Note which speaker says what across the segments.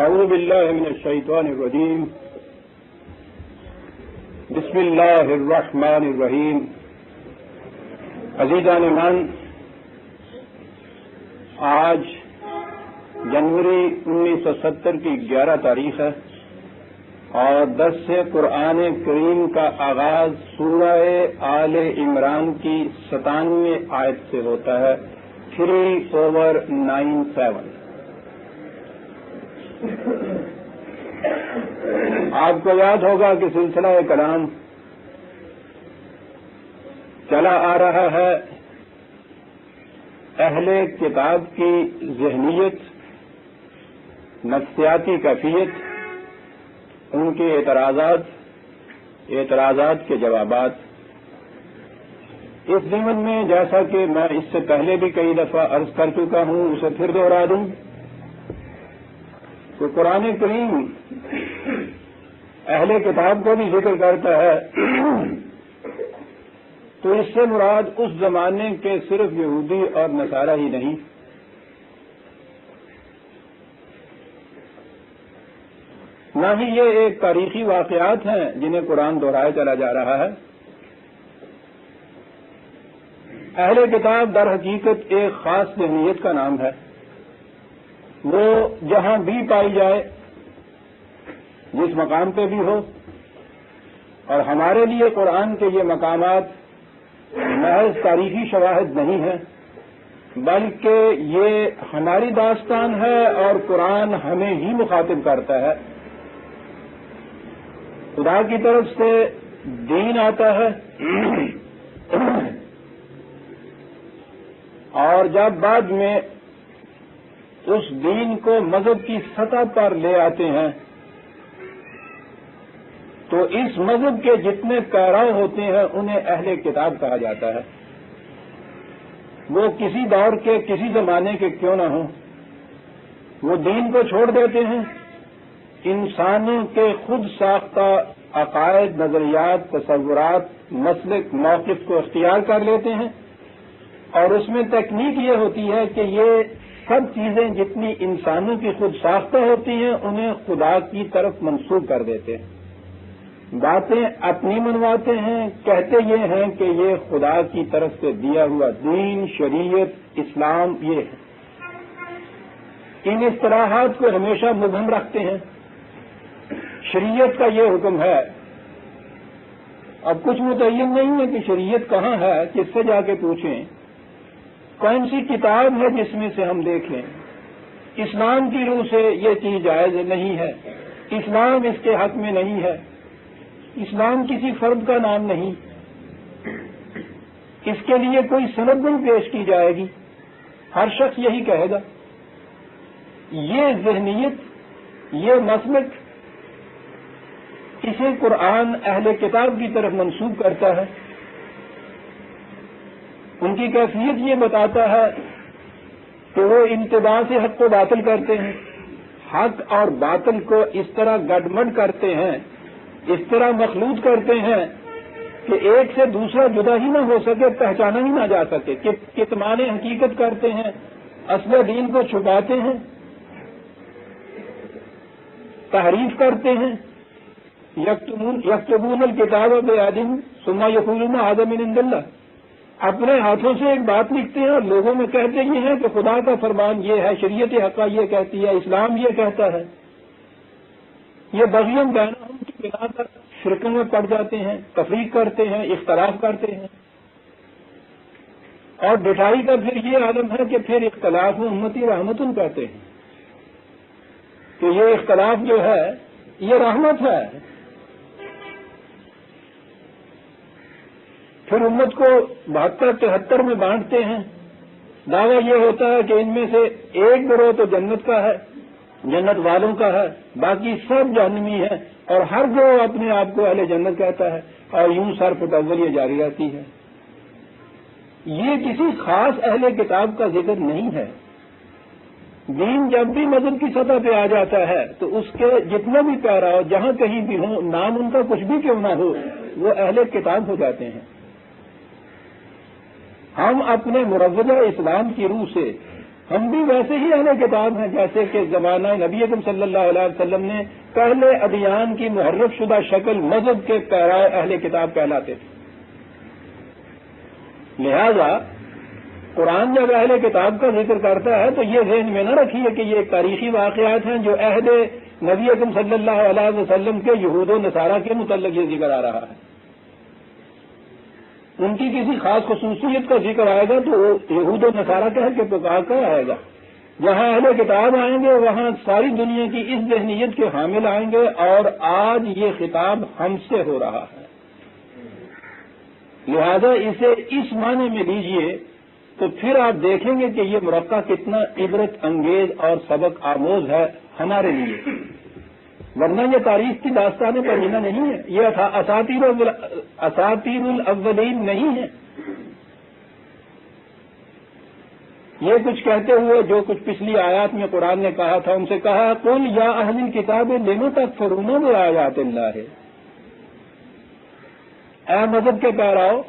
Speaker 1: اعوذ باللہ من الشیطان الرجیم بسم اللہ الرحمن الرحیم. عزیزان من، آج جنوری 1970 کی 11 تاریخ ہے اور 10 سے قرآن کریم کا آغاز سورہ آل عمران کی 97ویں آیت سے ہوتا ہے 3/97. آپ کو یاد ہوگا کہ سلسلہ کلام چلا آ رہا ہے اہل کتاب کی ذہنیت، نفسیاتی کیفیت، ان کے اعتراضات کے جوابات. اس ضمن میں جیسا کہ میں اس سے پہلے بھی کئی دفعہ عرض کر چکا ہوں، اسے پھر دوہرا دوں کہ قرآن کریم اہل کتاب کو بھی ذکر کرتا ہے تو اس سے مراد اس زمانے کے صرف یہودی اور نصارہ ہی نہیں، نہ ہی یہ ایک تاریخی واقعات ہیں جنہیں قرآن دہرایا چلا جا رہا ہے. اہل کتاب در حقیقت ایک خاص ذہنیت کا نام ہے. وہ جہاں بھی پائی جائے، جس مقام پہ بھی ہو، اور ہمارے لیے قرآن کے یہ مقامات محض تاریخی شواہد نہیں ہیں، بلکہ یہ ہماری داستان ہے اور قرآن ہمیں ہی مخاطب کرتا ہے. خدا کی طرف سے دین آتا ہے اور جب بعد میں اس دین کو مذہب کی سطح پر لے آتے ہیں تو اس مذہب کے جتنے پیراؤ ہوتے ہیں انہیں اہل کتاب کہا جاتا ہے. وہ کسی دور کے کسی زمانے کے کیوں نہ ہوں، وہ دین کو چھوڑ دیتے ہیں، انسانوں کے خود ساختہ عقائد، نظریات، تصورات، مسلک، موقف کو اختیار کر لیتے ہیں، اور اس میں تکنیک یہ ہوتی ہے کہ یہ سب چیزیں جتنی انسانوں کی خود ساختہ ہوتی ہیں انہیں خدا کی طرف منسوب کر دیتے ہیں. باتیں اپنی منواتے ہیں، کہتے یہ ہیں کہ یہ خدا کی طرف سے دیا ہوا دین، شریعت، اسلام یہ ہے. ان اصطلاحات کو ہمیشہ مبہم رکھتے ہیں. شریعت کا یہ حکم ہے، اب کچھ متعین نہیں ہے کہ شریعت کہاں ہے، کس سے جا کے پوچھیں، کون سی کتاب ہے جس میں سے ہم دیکھ لیں. اسلام کی روح سے یہ چیز جائز نہیں ہے، اسلام اس کے حق میں نہیں ہے. اسلام کسی فرد کا نام نہیں، اس کے لیے کوئی سند نہیں پیش کی جائے گی، ہر شخص یہی کہے گا. یہ ذہنیت، یہ مسلک، اسے قرآن اہل کتاب کی طرف منسوب کرتا ہے. ان کی کیفیت یہ بتاتا ہے کہ وہ انتباہ سے حق کو باطل کرتے ہیں، حق اور باطل کو اس طرح گڈمڈ کرتے ہیں، اس طرح مخلوط کرتے ہیں کہ ایک سے دوسرا جدا ہی نہ ہو سکے، پہچانا ہی نہ جا سکے. کہ کتمان حقیقت کرتے ہیں، اصل دین کو چھپاتے ہیں، تحریف کرتے ہیں. یکتبون الکتاب بایدیہم ثم یقولون ھذا من عند اللہ. اپنے ہاتھوں سے ایک بات لکھتے ہیں اور لوگوں میں کہتے یہ ہیں کہ خدا کا فرمان یہ ہے، شریعت حقہ یہ کہتی ہے، اسلام یہ کہتا ہے. یہ بغیم بینہم کی بنا پر فرقوں میں پڑ جاتے ہیں، تفریق کرتے ہیں، اختلاف کرتے ہیں. اور بٹھائی کا پھر یہ عالم ہے کہ پھر اختلاف میں امتی رحمتن کہتے ہیں کہ یہ اختلاف جو ہے یہ رحمت ہے. پھر امت کو 72-73 میں بانٹتے ہیں. دعویٰ یہ ہوتا ہے کہ ان میں سے ایک گروہ تو جنت کا ہے، جنت والوں کا ہے، باقی سب جہنمی ہیں، اور ہر گروہ اپنے آپ کو اہل جنت کہتا ہے، اور یوں سر پٹول یہ جاری رہتی ہے. یہ کسی خاص اہل کتاب کا ذکر نہیں ہے. دین جب بھی مذہب کی سطح پہ آ جاتا ہے تو اس کے جتنے بھی پیراؤ جہاں کہیں بھی ہوں، نام ان کا کچھ بھی کیوں نہ ہو، وہ اہل کتاب ہو جاتے ہیں. ہم اپنے مروجہ اسلام کی روح سے ہم بھی ویسے ہی اہل کتاب ہیں جیسے کہ زمانہ نبی اکرم صلی اللہ علیہ وسلم نے پہلے ادیان کی محرف شدہ شکل مذہب کے پیرائے اہل کتاب کہلاتے تھے. لہذا قرآن جب اہل کتاب کا ذکر کرتا ہے تو یہ ذہن میں نہ رکھیے کہ یہ ایک تاریخی واقعات ہیں جو عہد نبی اکرم صلی اللہ علیہ وسلم کے یہود و نصارہ کے متعلق یہ ذکر آ رہا ہے. ان کی کسی خاص خصوصیت کا ذکر آئے گا تو یہود و نصارہ کہہ کے پکار کر آئے گا. جہاں اہل کتاب آئیں گے وہاں ساری دنیا کی اس ذہنیت کے حامل آئیں گے اور آج یہ خطاب ہم سے ہو رہا ہے. لہذا اسے اس معنی میں لیجئے تو پھر آپ دیکھیں گے کہ یہ مرقع کتنا عبرت انگیز اور سبق آموز ہے ہمارے لیے. ورنہ یہ تاریخ کی داستانیں پڑھنا نہیں ہے، یہ اساطیر الاولین نہیں ہے. یہ کچھ کہتے ہوئے جو کچھ پچھلی آیات میں قرآن نے کہا تھا ان سے کہا قل یا اہل الکتاب لم تکفرون بآیات اللہ، اے مذہب کے پیراؤ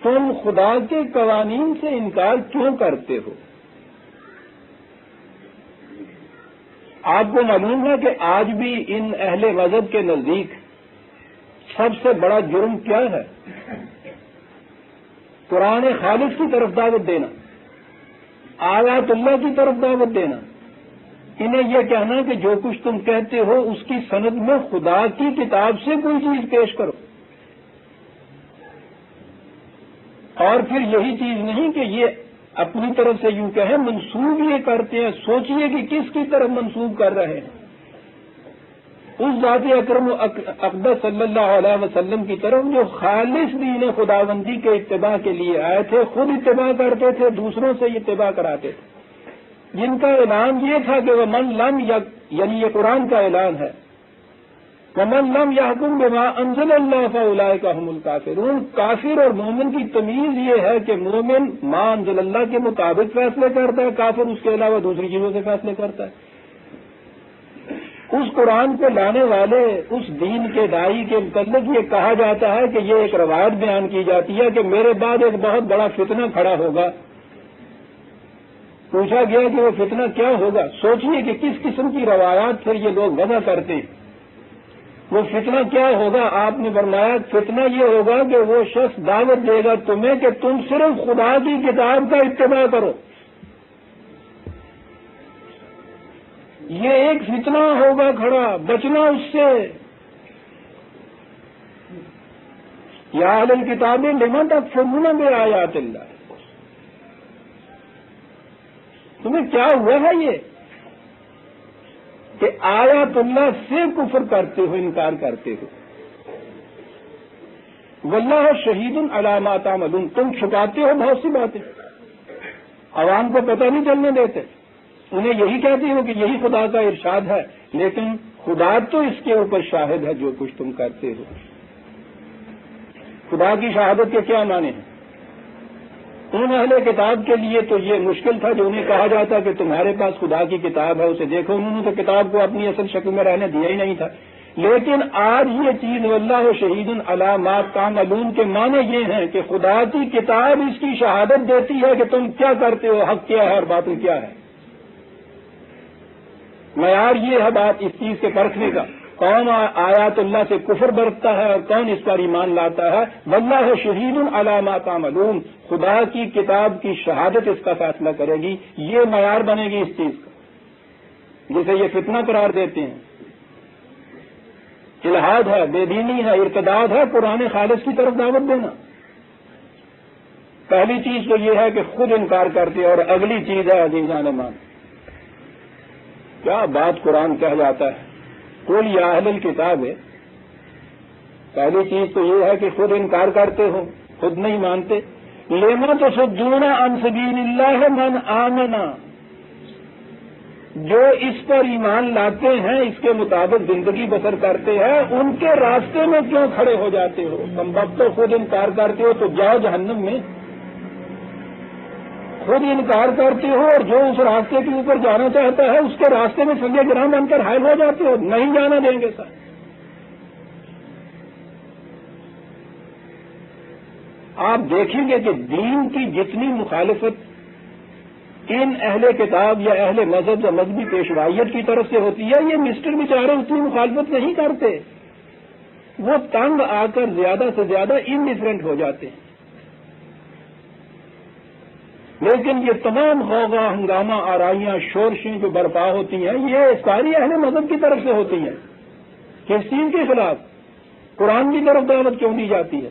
Speaker 1: تم خدا کے قوانین سے انکار کیوں کرتے ہو؟ آپ کو معلوم ہے کہ آج بھی ان اہل مذہب کے نزدیک سب سے بڑا جرم کیا ہے؟ قرآن خالص کی طرف دعوت دینا، آیات اللہ کی طرف دعوت دینا. انہیں یہ کہنا کہ جو کچھ تم کہتے ہو اس کی سند میں خدا کی کتاب سے کوئی چیز پیش کرو. اور پھر یہی چیز نہیں کہ یہ اپنی طرف سے یوں کہیں، منسوب یہ کرتے ہیں. سوچئے کہ کس کی طرف منسوب کر رہے ہیں؟ اس ذات اکرم و اقدس صلی اللہ علیہ وسلم کی طرف جو خالص دین خداوندی کے اتباع کے لیے آئے تھے، خود اتباع کرتے تھے، دوسروں سے اتباع کراتے تھے، جن کا اعلان یہ تھا کہ ومن لم یعنی یہ قرآن کا اعلان ہے، ومن لم یحکم بما انزل اللہ فاولئک هم الکافرون. کافر اور مومن کی تمیز یہ ہے کہ مومن ما انزل اللہ کے مطابق فیصلے کرتا ہے، کافر اس کے علاوہ دوسری چیزوں سے فیصلے کرتا ہے. اس قرآن کو لانے والے اس دین کے داعی کے متعلق یہ کہا جاتا ہے کہ یہ ایک روایت بیان کی جاتی ہے کہ میرے بعد ایک بہت بڑا فتنہ کھڑا ہوگا. پوچھا گیا کہ وہ فتنہ کیا ہوگا؟ سوچئے کہ کس قسم کی روایات پھر یہ لوگ وضع کرتے ہیں. وہ فتنہ کیا ہوگا؟ آپ نے فرمایا فتنہ یہ ہوگا کہ وہ شخص دعوت دے گا تمہیں کہ تم صرف خدا کی کتاب کا اتباع کرو. یہ ایک فتنہ ہوگا کھڑا، بچنا اس سے. یا اہل الکتاب لم تکفرون بآیات اللہ، تمہیں کیا ہوا ہے یہ کہ آیات اللہ سے کفر کرتے ہو، انکار کرتے ہو. واللہ شہید علی ما تعملون، تم چھپاتے ہو بہت سی باتیں، عوام کو پتہ نہیں چلنے دیتے. انہیں یہی کہتے ہو کہ یہی خدا کا ارشاد ہے، لیکن خدا تو اس کے اوپر شاہد ہے جو کچھ تم کرتے ہو. خدا کی شہادت کے کیا معنی ہیں؟ ان اہل کتاب کے لیے تو یہ مشکل تھا جو انہیں کہا جاتا کہ تمہارے پاس خدا کی کتاب ہے، اسے دیکھو. انہوں نے تو کتاب کو اپنی اصل شکل میں رہنے دیا ہی نہیں تھا. لیکن آج یہ چیز واللہ شہید علی ما تعملون کے معنی یہ ہیں کہ خدا کی کتاب اس کی شہادت دیتی ہے کہ تم کیا کرتے ہو، حق کیا ہے اور باطل کیا ہے. معیار یہ ہے بات اس چیز کے پرکھنے کا، کون آیات اللہ سے کفر برتتا ہے اور کون اس پر ایمان لاتا ہے. واللہ شہید علی ما تعملون، خدا کی کتاب کی شہادت اس کا فیصلہ کرے گی. یہ معیار بنے گی اس چیز کا جسے یہ فتنہ قرار دیتے ہیں. الحاد ہے، بے دینی ہے، ارتداد ہے، قرآن خالص کی طرف دعوت دینا. پہلی چیز تو یہ ہے کہ خود انکار کرتے، اور اگلی چیز ہے عزیزان مان کیا بات قرآن کہہ جاتا ہے. قل یا اہل الکتاب ہے، پہلی چیز تو یہ ہے کہ خود انکار کرتے ہو، خود نہیں مانتے. لم تصدون عن سبیل اللہ من آمنا، جو اس پر ایمان لاتے ہیں، اس کے مطابق زندگی بسر کرتے ہیں، ان کے راستے میں کیوں کھڑے ہو جاتے ہو؟ تم وقت تو خود انکار کرتے ہو تو جاؤ جہنم میں. خود انکار کرتے ہو اور جو اس راستے کے اوپر جانا چاہتا ہے اس کے راستے میں سنگے گرام بن کر حائل ہو جاتے ہو. نہیں جانا دیں گے سر. آپ دیکھیں گے کہ دین کی جتنی مخالفت ان اہل کتاب یا اہل مذہب یا مذہبی پیشوائیت کی طرف سے ہوتی ہے. یہ مسٹر بیچارے اتنی مخالفت نہیں کرتے، وہ تنگ آ کر زیادہ سے زیادہ انڈیفرنٹ ہو جاتے ہیں. لیکن یہ تمام غوغا ہنگامہ آرائیاں شورشیں جو برپا ہوتی ہیں یہ ساری اہل مذہب کی طرف سے ہوتی ہیں. کس چیز کے خلاف؟ قرآن کی طرف دعوت کیوں دی جاتی ہے؟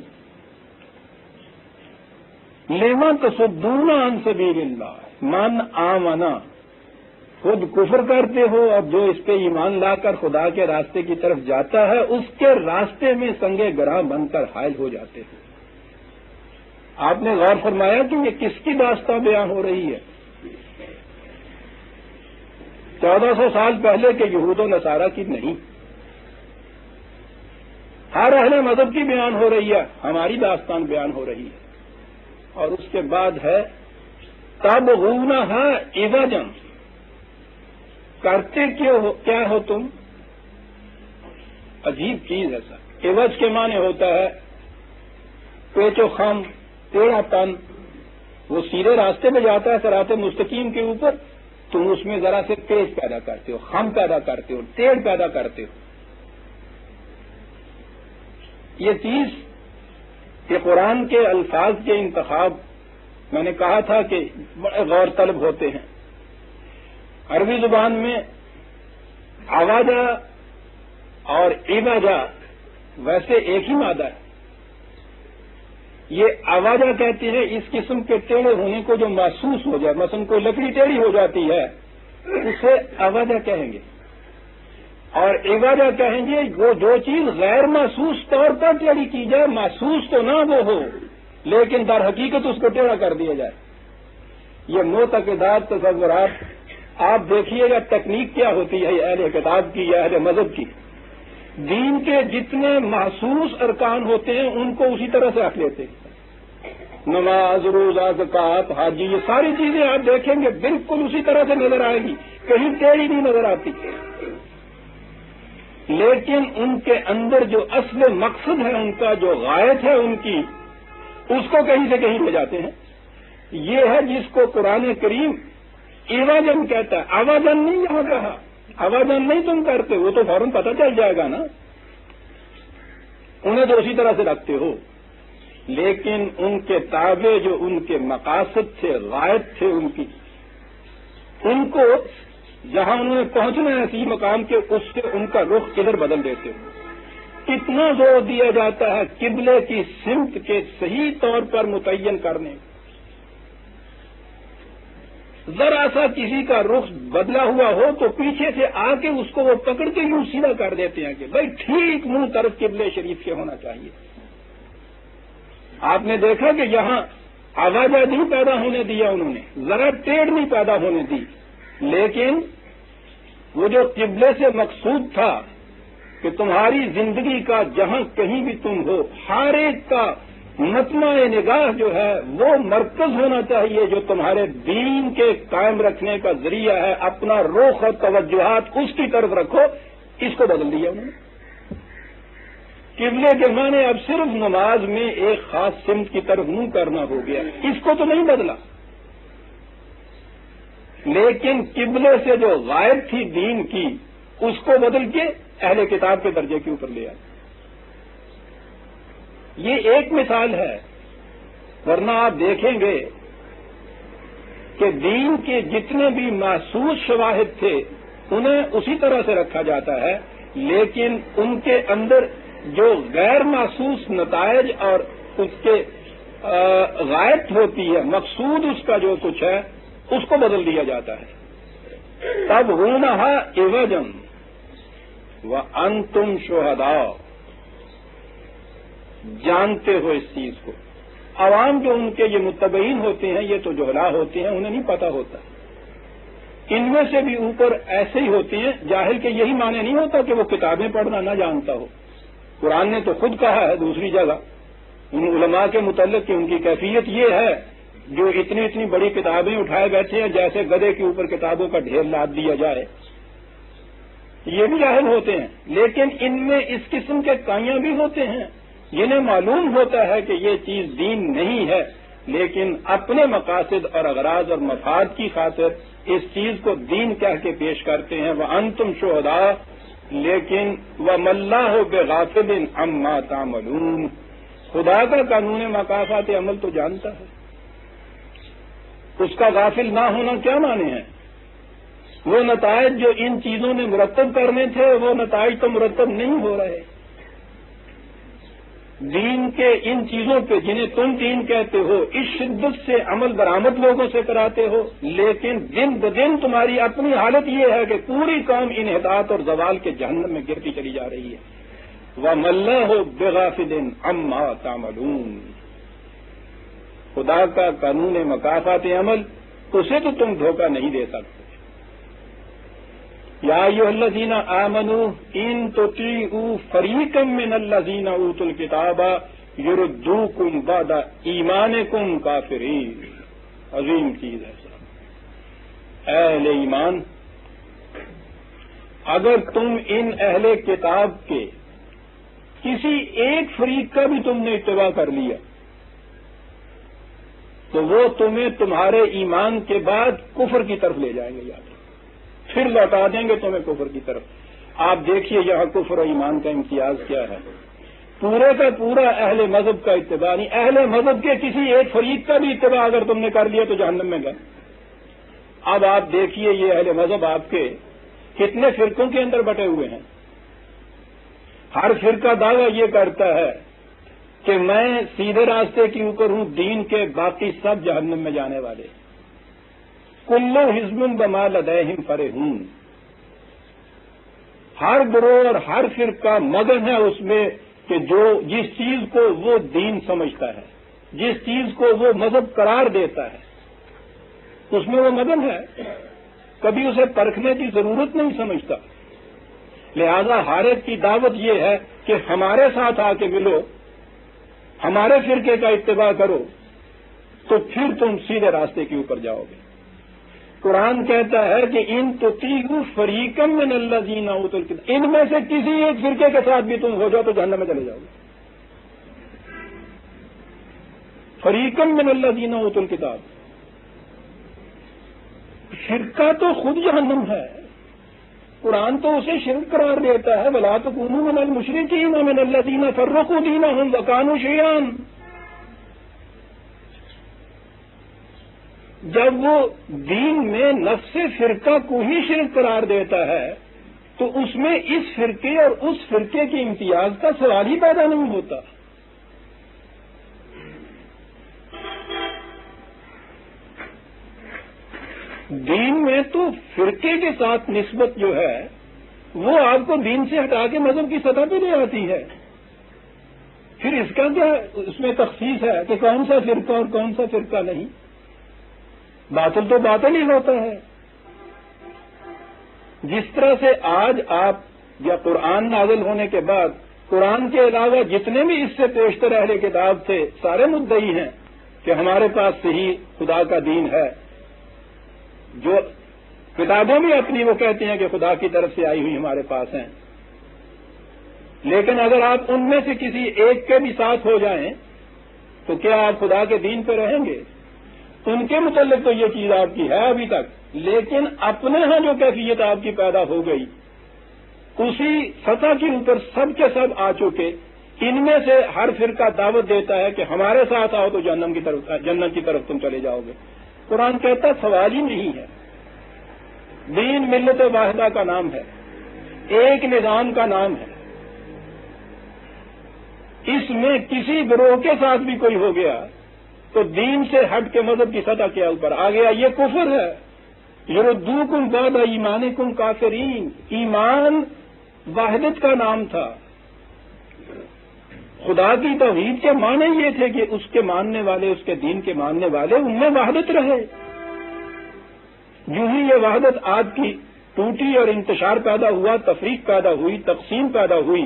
Speaker 1: لما تصدون عن سبیل اللہ من آمنا، خود کفر کرتے ہو اور جو اس پہ ایمان لا کر خدا کے راستے کی طرف جاتا ہے اس کے راستے میں سنگے گراں بن کر حائل ہو جاتے ہیں. آپ نے غور فرمایا کہ یہ کس کی داستان بیان ہو رہی ہے؟ 1400 سال پہلے کے یہود و نصارہ کی نہیں، ہر اہل مذہب کی بیان ہو رہی ہے، ہماری داستان بیان ہو رہی ہے. اور اس کے بعد ہے تبغونہا عوجا، کرتے کیا ہو تم؟ عجیب چیز ہے سر. عوج کے معنی ہوتا ہے پیچ و خم، ٹیڑھا پن. وہ سیدھے راستے پہ جاتا ہے صراط مستقیم کے اوپر، تم اس میں ذرا سے پیچ پیدا کرتے ہو، خم پیدا کرتے ہو، ٹیڑھ پیدا کرتے ہو. یہ چیز کہ قرآن کے الفاظ کے انتخاب میں نے کہا تھا کہ بڑے غور طلب ہوتے ہیں. عربی زبان میں عواجہ اور عواجہ ویسے ایک ہی مادہ ہے. یہ عواجہ کہتے ہیں اس قسم کے ٹیڑھے ہونے کو جو محسوس ہو جائے، مثلا کوئی لکڑی ٹیڑھی ہو جاتی ہے اسے عواجہ کہیں گے. اور عواجہ کہیں گے وہ جو چیز غیر محسوس طور پر ٹیڑھی کی جائے، محسوس تو نہ وہ ہو لیکن در حقیقت اس کو ٹیڑھا کر دیا جائے. یہ معتقدات، تصورات، آپ دیکھیے گا تکنیک کیا ہوتی ہے اہل کتاب کی یا اہل مذہب کی. دین کے جتنے محسوس ارکان ہوتے ہیں ان کو اسی طرح سے رکھ لیتے ہیں. نماز، روزہ، زکوٰۃ، حج، یہ ساری چیزیں آپ دیکھیں گے بالکل اسی طرح سے نظر آئے گی، کہیں ٹیڑھی نہیں نظر آتی. لیکن ان کے اندر جو اصل مقصد ہے ان کا، جو غایت ہے ان کی، اس کو کہیں سے کہیں لے جاتے ہیں. یہ ہے جس کو قرآن کریم عوجن کہتا ہے. عوجن نہیں یہاں کہا، عوجن نہیں تم کرتے، وہ تو فوراً پتہ چل جائے گا نا، انہیں تو اسی طرح سے رکھتے ہو. لیکن ان کے تابع جو ان کے مقاصد تھے، غایت تھے ان کی، ان کو جہاں انہوں نے پہنچنا ہے اسی مقام کے، اس سے ان کا رخ ادھر بدل دیتے ہو. کتنا زور دیا جاتا ہے قبلے کی سمت کے صحیح طور پر متعین کرنے. ذرا سا کسی کا رخ بدلا ہوا ہو تو پیچھے سے آ کے اس کو وہ پکڑ کے یوں سیدھا کر دیتے ہیں کہ بھائی ٹھیک منہ طرف قبلے شریف کے ہونا چاہیے. آپ نے دیکھا کہ یہاں آوازہ نہیں پیدا ہونے دیا انہوں نے، ذرا ٹیڑھ نہیں پیدا ہونے دی. لیکن وہ جو قبلے سے مقصود تھا کہ تمہاری زندگی کا جہاں کہیں بھی تم ہو، ہر ایک کا مطمع نگاہ جو ہے وہ مرکز ہونا چاہیے جو تمہارے دین کے قائم رکھنے کا ذریعہ ہے. اپنا رخ اور توجہات اس کی طرف رکھو. اس کو بدل دیا انہوں نے. قبلے کے معنی اب صرف نماز میں ایک خاص سمت کی طرف منہ کرنا ہو گیا. اس کو تو نہیں بدلا، لیکن قبلے سے جو غائب تھی دین کی اس کو بدل کے اہل کتاب کے درجے کے اوپر لے آئے. یہ ایک مثال ہے، ورنہ آپ دیکھیں گے کہ دین کے جتنے بھی محسوس شواہد تھے انہیں اسی طرح سے رکھا جاتا ہے، لیکن ان کے اندر جو غیر محسوس نتائج اور اس کے غائب ہوتی ہے، مقصود اس کا جو کچھ ہے اس کو بدل دیا جاتا ہے. تب ہونہا عوجن وانتم شہداء، جانتے ہو اس چیز کو. عوام جو ان کے یہ متبعین ہوتے ہیں یہ تو جہلا ہوتے ہیں، انہیں نہیں پتا ہوتا. ان میں سے بھی اوپر ایسے ہی ہوتے ہیں. جاہل کے یہی معنی نہیں ہوتا کہ وہ کتابیں پڑھنا نہ جانتا ہو. قرآن نے تو خود کہا ہے دوسری جگہ ان علماء کے متعلق کہ ان کی کیفیت یہ ہے جو اتنی اتنی بڑی کتابیں اٹھائے بیٹھے ہیں جیسے گدھے کے اوپر کتابوں کا ڈھیر لاد دیا جائے. یہ بھی جاہل ہوتے ہیں، لیکن ان میں اس قسم کے کائیاں بھی ہوتے ہیں جنہیں معلوم ہوتا ہے کہ یہ چیز دین نہیں ہے، لیکن اپنے مقاصد اور اغراض اور مفاد کی خاطر اس چیز کو دین کہہ کے پیش کرتے ہیں. وَأَنْتُمْ شُهَدَاءُ لیکن وَمَا اللَّهُ بِغَافِلٍ عَمَّا تَعْمَلُونَ. خدا کا قانون مکافات عمل تو جانتا ہے، اس کا غافل نہ ہونا کیا معنی ہے؟ وہ نتائج جو ان چیزوں نے مرتب کرنے تھے وہ نتائج تو مرتب نہیں ہو رہے. دین کے ان چیزوں پہ جنہیں تم دین کہتے ہو اس شدت سے عمل درآمد لوگوں سے کراتے ہو، لیکن دن بدن تمہاری اپنی حالت یہ ہے کہ پوری قوم انحطاط اور زوال کے جہنم میں گرتی چلی جا رہی ہے. وَمَا اللَّهُ بِغَافِلٍ عَمَّا تَعْمَلُونَ. خدا کا قانون مکافات عمل اسے تو تم دھوکہ نہیں دے سکتے. یا ایھا الذین آمنوا ان تطیعوا فریقا من الذین اوتوا الکتاب یردوکم بعد ایمانکم کافرین. عظیم چیز ہے صاحب. اہل ایمان، اگر تم ان اہل کتاب کے کسی ایک فریق کا بھی تم نے اتباع کر لیا تو وہ تمہیں تمہارے ایمان کے بعد کفر کی طرف لے جائیں گے، یاد پھر لوٹا دیں گے تمہیں کفر کی طرف. آپ دیکھیے یہاں کفر و ایمان کا امتیاز کیا ہے. پورے کا پورا اہل مذہب کا اتباع نہیں، اہل مذہب کے کسی ایک فریق کا بھی اتباع اگر تم نے کر لیا تو جہنم میں گئے. اب آپ دیکھیے یہ اہل مذہب آپ کے کتنے فرقوں کے اندر بٹے ہوئے ہیں. ہر فرقہ دعویٰ یہ کرتا ہے کہ میں سیدھے راستے کے اوپر ہوں، دین کے باقی سب جہنم میں جانے والے. کلو حزب بما لدیہم فرحون. ہر گروہ اور ہر فرقہ مگن ہے اس میں کہ جو جس چیز کو وہ دین سمجھتا ہے، جس چیز کو وہ مذہب قرار دیتا ہے اس میں وہ مگن ہے، کبھی اسے پرکھنے کی ضرورت نہیں سمجھتا. لہذا ہر ایک کی دعوت یہ ہے کہ ہمارے ساتھ آ کے ملو، ہمارے فرقے کا اتباع کرو تو پھر تم سیدھے راستے کے اوپر جاؤ گے. قرآن کہتا ہے کہ ان تطیعوا فریقا من الذین اوتوا الکتاب، ان میں سے کسی ایک فرقے کے ساتھ بھی تم ہو جاؤ تو جہنم میں چلے جاؤ گے. فریقا من الذین اوتوا الکتاب، فرقہ تو خود جہنم ہے. قرآن تو اسے شرک قرار دیتا ہے. وَلَا تَكُونُوا مِنَ الْمُشْرِكِينَ مِنَ الَّذِينَ فَرَّقُوا دِينَهُمْ وَكَانُوا شِيَعًا. جب وہ دین میں نفس فرقہ کو ہی شرک قرار دیتا ہے تو اس میں اس فرقے اور اس فرقے کے امتیاز کا سوال ہی پیدا نہیں ہوتا. دین میں تو فرقے کے ساتھ نسبت جو ہے وہ آپ کو دین سے ہٹا کے مذہب کی سطح پہ لے آتی ہے. پھر اس کا کیا اس میں تخصیص ہے کہ کون سا فرقہ اور کون سا فرقہ نہیں. باطل تو باطل ہی ہوتا ہے. جس طرح سے آج آپ یا قرآن نازل ہونے کے بعد قرآن کے علاوہ جتنے بھی اس سے پیشتر اہل کتاب تھے سارے مدعی ہیں کہ ہمارے پاس صحیح خدا کا دین ہے. جو کتابوں میں اپنی وہ کہتے ہیں کہ خدا کی طرف سے آئی ہوئی ہمارے پاس ہیں، لیکن اگر آپ ان میں سے کسی ایک کے بھی ساتھ ہو جائیں تو کیا آپ خدا کے دین پہ رہیں گے؟ ان کے متعلق تو یہ چیز آپ کی ہے ابھی تک، لیکن اپنے ہاں جو کیفیت آپ کی پیدا ہو گئی اسی سطح کے اوپر سب کے سب آ چکے. ان میں سے ہر فرقہ دعوت دیتا ہے کہ ہمارے ساتھ آؤ تو جنت کی طرف تم چلے جاؤ گے. قرآن کہتا سوال ہی نہیں ہے. دین ملت واحدہ کا نام ہے، ایک نظام کا نام ہے. اس میں کسی گروہ کے ساتھ بھی کوئی ہو گیا تو دین سے ہٹ کے مذہب کی سطح کے اوپر آ گیا، یہ کفر ہے. یردوکم بعد ایمانکم کافرین. ایمان واحدت کا نام تھا. خدا کی توحید کے معنی یہ تھے کہ اس کے ماننے والے، اس کے دین کے ماننے والے ان میں وحدت رہے. یوں ہی یہ وحدت آج کی ٹوٹی اور انتشار پیدا ہوا، تفریق پیدا ہوئی، تقسیم پیدا ہوئی.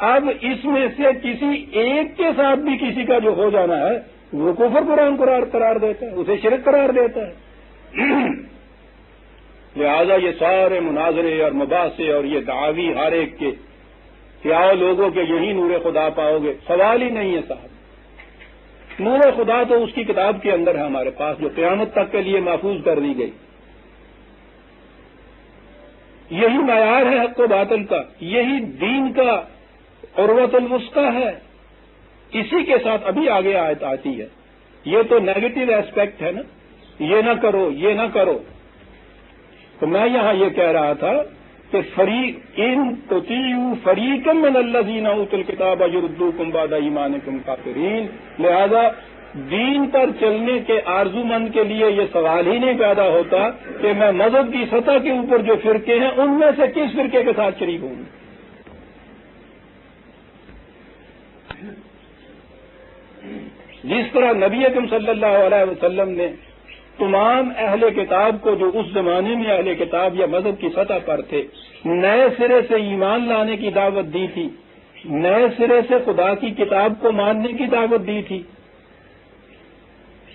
Speaker 1: اب اس میں سے کسی ایک کے ساتھ بھی کسی کا جو ہو جانا ہے وہ کفر قرآن قرار دیتا ہے، اسے شرک قرار دیتا ہے. لہذا یہ سارے مناظرے اور مباحثے اور یہ دعوی ہر ایک کے کہ آؤ لوگوں کے یہی نور خدا پاؤ گے، سوال ہی نہیں ہے صاحب. نور خدا تو اس کی کتاب کے اندر ہے ہمارے پاس، جو قیامت تک کے لیے محفوظ کر دی گئی. یہی معیار ہے حق و باطل کا، یہی دین کا عروۃ الوثقی ہے. اسی کے ساتھ ابھی آگے آیت آتی ہے. یہ تو نیگیٹو ایسپیکٹ ہے نا، یہ نہ کرو یہ نہ کرو. تو میں یہاں یہ کہہ رہا تھا کہ ان تطیعوا فریقا من الذین اوتوا الکتاب یردوکم بعد ایمانکم کافرین. لہذا دین پر چلنے کے آرزو مند کے لیے یہ سوال ہی نہیں پیدا ہوتا کہ میں مذہب کی سطح کے اوپر جو فرقے ہیں ان میں سے کس فرقے کے ساتھ شریک ہوں. جس طرح نبی اکرم صلی اللہ علیہ وسلم نے تمام اہل کتاب کو، جو اس زمانے میں اہل کتاب یا مذہب کی سطح پر تھے، نئے سرے سے ایمان لانے کی دعوت دی تھی، نئے سرے سے خدا کی کتاب کو ماننے کی دعوت دی تھی.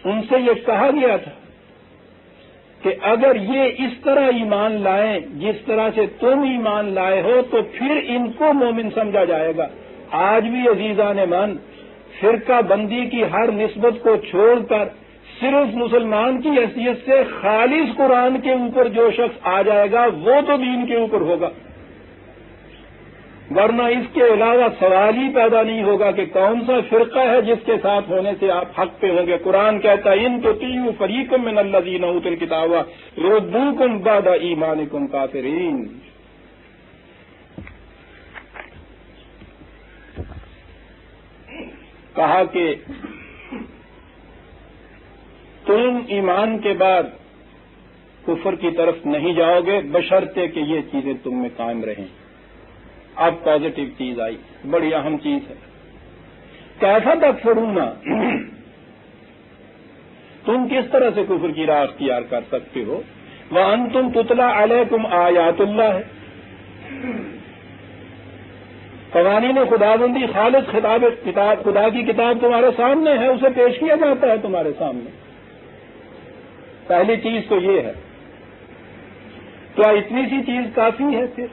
Speaker 1: ان سے یہ کہا گیا تھا کہ اگر یہ اس طرح ایمان لائیں جس طرح سے تم ایمان لائے ہو تو پھر ان کو مومن سمجھا جائے گا. آج بھی عزیزان من فرقہ بندی کی ہر نسبت کو چھوڑ کر صرف مسلمان کی حیثیت سے خالص قرآن کے اوپر جو شخص آ جائے گا وہ تو دین کے اوپر ہوگا، ورنہ اس کے علاوہ سوال ہی پیدا نہیں ہوگا کہ کون سا فرقہ ہے جس کے ساتھ ہونے سے آپ حق پہ ہوں گے. قرآن کہتا ہے ان تطیعوا فریقا من الذین اوتوا الکتاب یردوکم بعد ایمانکم کافرین. کہا کہ تم ایمان کے بعد کفر کی طرف نہیں جاؤ گے بشرطے کہ یہ چیزیں تم میں قائم رہیں. اب پازیٹو چیز آئی، بڑی اہم چیز ہے. کیف تکفرون، تم کس طرح سے کفر کی راہ اختیار کر سکتے ہو؟ وانتم تتلی علیکم آیات اللہ، قوانین خداوندی خالص خدا کی کتاب تمہارے سامنے ہے، اسے پیش کیا جاتا ہے تمہارے سامنے. پہلی چیز تو یہ ہے. کیا اتنی سی چیز کافی ہے؟ پھر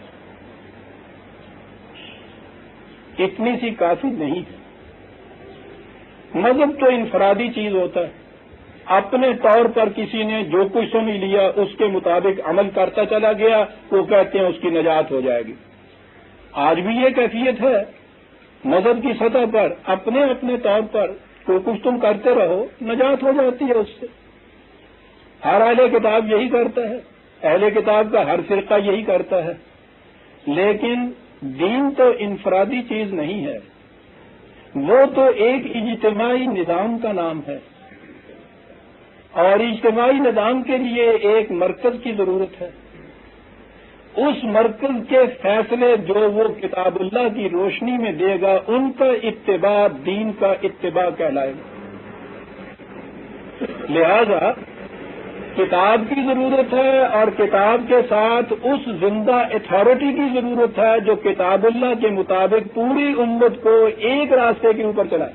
Speaker 1: اتنی سی کافی نہیں ہے. مذہب تو انفرادی چیز ہوتا ہے، اپنے طور پر کسی نے جو کچھ سمجھ لیا اس کے مطابق عمل کرتا چلا گیا، وہ کہتے ہیں اس کی نجات ہو جائے گی. آج بھی یہ کیفیت ہے مذہب کی سطح پر، اپنے اپنے طور پر جو کچھ تم کرتے رہو نجات ہو جاتی ہے اس سے. ہر اہل کتاب یہی کرتا ہے، اہل کتاب کا ہر فرقہ یہی کرتا ہے. لیکن دین تو انفرادی چیز نہیں ہے، وہ تو ایک اجتماعی نظام کا نام ہے، اور اجتماعی نظام کے لیے ایک مرکز کی ضرورت ہے. اس مرکز کے فیصلے جو وہ کتاب اللہ کی روشنی میں دے گا ان کا اتباع دین کا اتباع کہلائے گا. لہذا کتاب کی ضرورت ہے، اور کتاب کے ساتھ اس زندہ اتھارٹی کی ضرورت ہے جو کتاب اللہ کے مطابق پوری امت کو ایک راستے کے اوپر چلائے.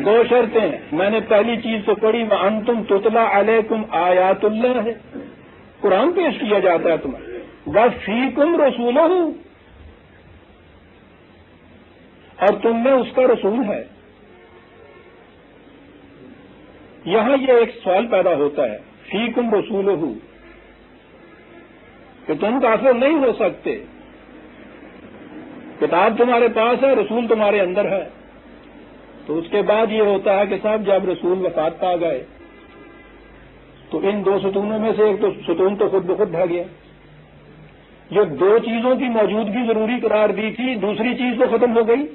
Speaker 1: دو شرطیں میں نے پہلی چیز تو پڑھی، وانتم تتلی علیکم آیات اللہ ہے، قرآن پیش کیا جاتا ہے تمہیں، وفیکم رسولہ، اور تم میں اس کا رسول ہے. یہاں یہ ایک سوال پیدا ہوتا ہے، فیکم رسولہ، کہ تم کافر نہیں ہو سکتے. کتاب تمہارے پاس ہے، رسول تمہارے اندر ہے. تو اس کے بعد یہ ہوتا ہے کہ صاحب جب رسول وفات پا گئے تو ان دو ستونوں میں سے ایک تو ستون تو خود بخود ڈھہ گیا. جو دو چیزوں کی موجودگی ضروری قرار دی تھی، دوسری چیز تو ختم ہو گئی.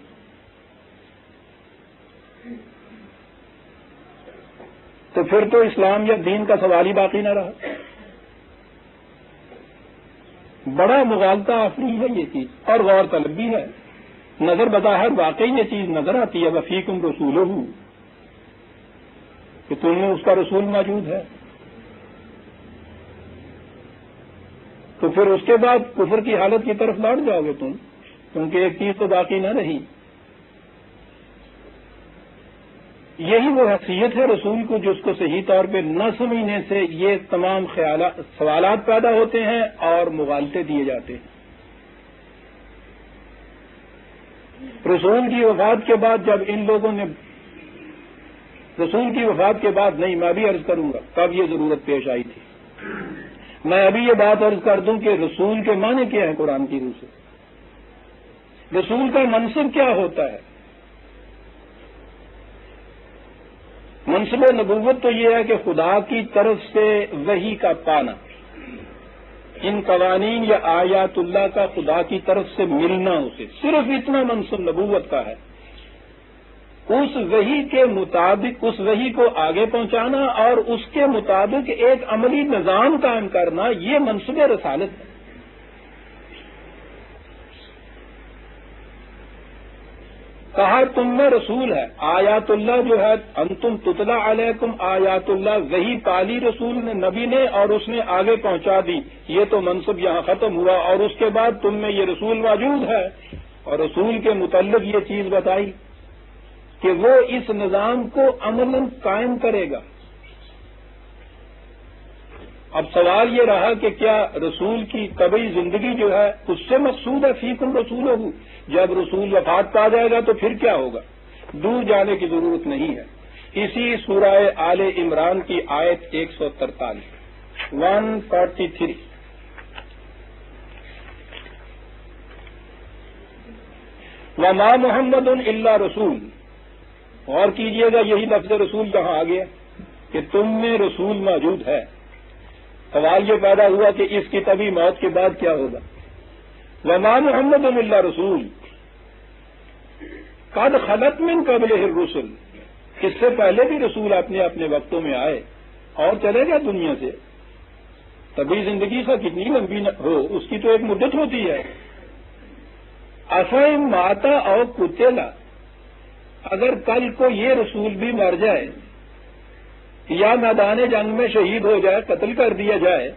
Speaker 1: تو پھر تو اسلام یا دین کا سوال ہی باقی نہ رہا. بڑا مغالطہ آفری ہے یہ چیز، اور غور طلب بھی ہے. نظر بظاہر واقعی یہ چیز نظر آتی ہے، وفیکم رسولہ، کہ تم میں اس کا رسول موجود ہے. تو پھر اس کے بعد کفر کی حالت کی طرف لوٹ جاؤ گے تم، کیونکہ ایک چیز تو باقی نہ رہی. یہی وہ حیثیت ہے رسول کو جس کو صحیح طور پہ نہ سمجھنے سے یہ تمام سوالات پیدا ہوتے ہیں اور مغالطے دیے جاتے ہیں. رسول کی وفات کے بعد جب ان لوگوں نے رسول کی وفات کے بعد نہیں، میں ابھی عرض کروں گا کب یہ ضرورت پیش آئی تھی. میں ابھی یہ بات عرض کر دوں کہ رسول کے معنی کیا ہے قرآن کی روح سے. رسول کا منصب کیا ہوتا ہے؟ منصب نبوت تو یہ ہے کہ خدا کی طرف سے وحی کا پانا، ان قوانین یا آیات اللہ کا خدا کی طرف سے ملنا، اسے صرف اتنا منصب نبوت کا ہے. اس وحی کے مطابق اس وحی کو آگے پہنچانا اور اس کے مطابق ایک عملی نظام قائم کرنا، یہ منصب رسالت ہے. کہا تم میں رسول ہے. آیات اللہ جو ہے انتم تتلا علیکم آیات اللہ، وہی پالی رسول نے، نبی نے، اور اس نے آگے پہنچا دی. یہ تو منصب یہاں ختم ہوا، اور اس کے بعد تم میں یہ رسول موجود ہے، اور رسول کے متعلق یہ چیز بتائی کہ وہ اس نظام کو عملاً قائم کرے گا. اب سوال یہ رہا کہ کیا رسول کی طبعی زندگی جو ہے اس سے مقصود ہے فیکم رسول ہو؟ جب رسول وفات پا جائے گا تو پھر کیا ہوگا؟ دور جانے کی ضرورت نہیں ہے. اسی سورہ آل عمران کی آیت 143 143 وما محمد الا رسول. اور کیجئے گا یہی لفظ رسول جہاں آ گیا کہ تم میں رسول موجود ہے. سوال یہ پیدا ہوا کہ اس کی طبی موت کے بعد کیا ہوگا؟ وما محمد الا رسول قد خلت من قبلہ الرسل. اس سے پہلے بھی رسول اپنے اپنے وقتوں میں آئے اور چلے گئے دنیا سے. طبی زندگی سے کتنی لمبی ہو اس کی تو ایک مدت ہوتی ہے. افہم ماتا اور قتلا، اگر کل کو یہ رسول بھی مر جائے یا میدان جنگ میں شہید ہو جائے، قتل کر دیا جائے،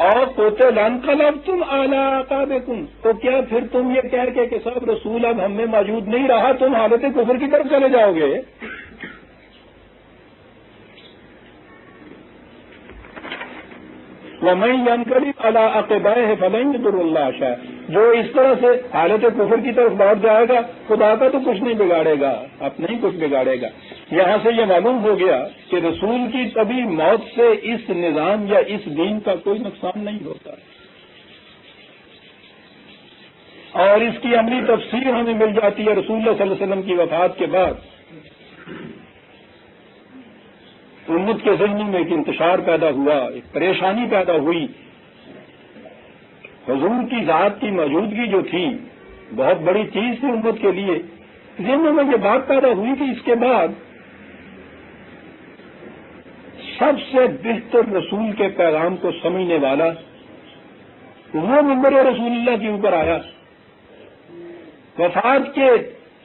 Speaker 1: اور قتلا انقلبتم علی اعقابکم، تو کیا پھر تم یہ کہہ کے کہ صاحب رسول اب ہم میں موجود نہیں رہا، تم حالت کفر کی طرف چلے جاؤ گے؟ وَمَن يَنقَلِبْ عَلَىٰ عَقِبَيْهِ فَلَن يَضُرَّ اللَّهَ شَيْئًا. جو اس طرح سے حالت کفر کی طرف لوٹ جائے گا، خدا کا تو کچھ نہیں بگاڑے گا، اپنا ہی کچھ بگاڑے گا. یہاں سے یہ معلوم ہو گیا کہ رسول کی طبی موت سے اس نظام یا اس دین کا کوئی نقصان نہیں ہوتا. اور اس کی عملی تفسیر ہمیں مل جاتی ہے رسول اللہ صلی اللہ علیہ وسلم کی وفات کے بعد. امت کے ذہنوں میں ایک انتشار پیدا ہوا، ایک پریشانی پیدا ہوئی. حضور کی ذات کی موجودگی جو تھی بہت بڑی چیز تھی امت کے لیے. ذہنوں میں یہ بات پیدا ہوئی کہ اس کے بعد سب سے بہتر رسول کے پیغام کو سمجھنے والا وہ منبر رسول اللہ کے اوپر آیا. وفات کے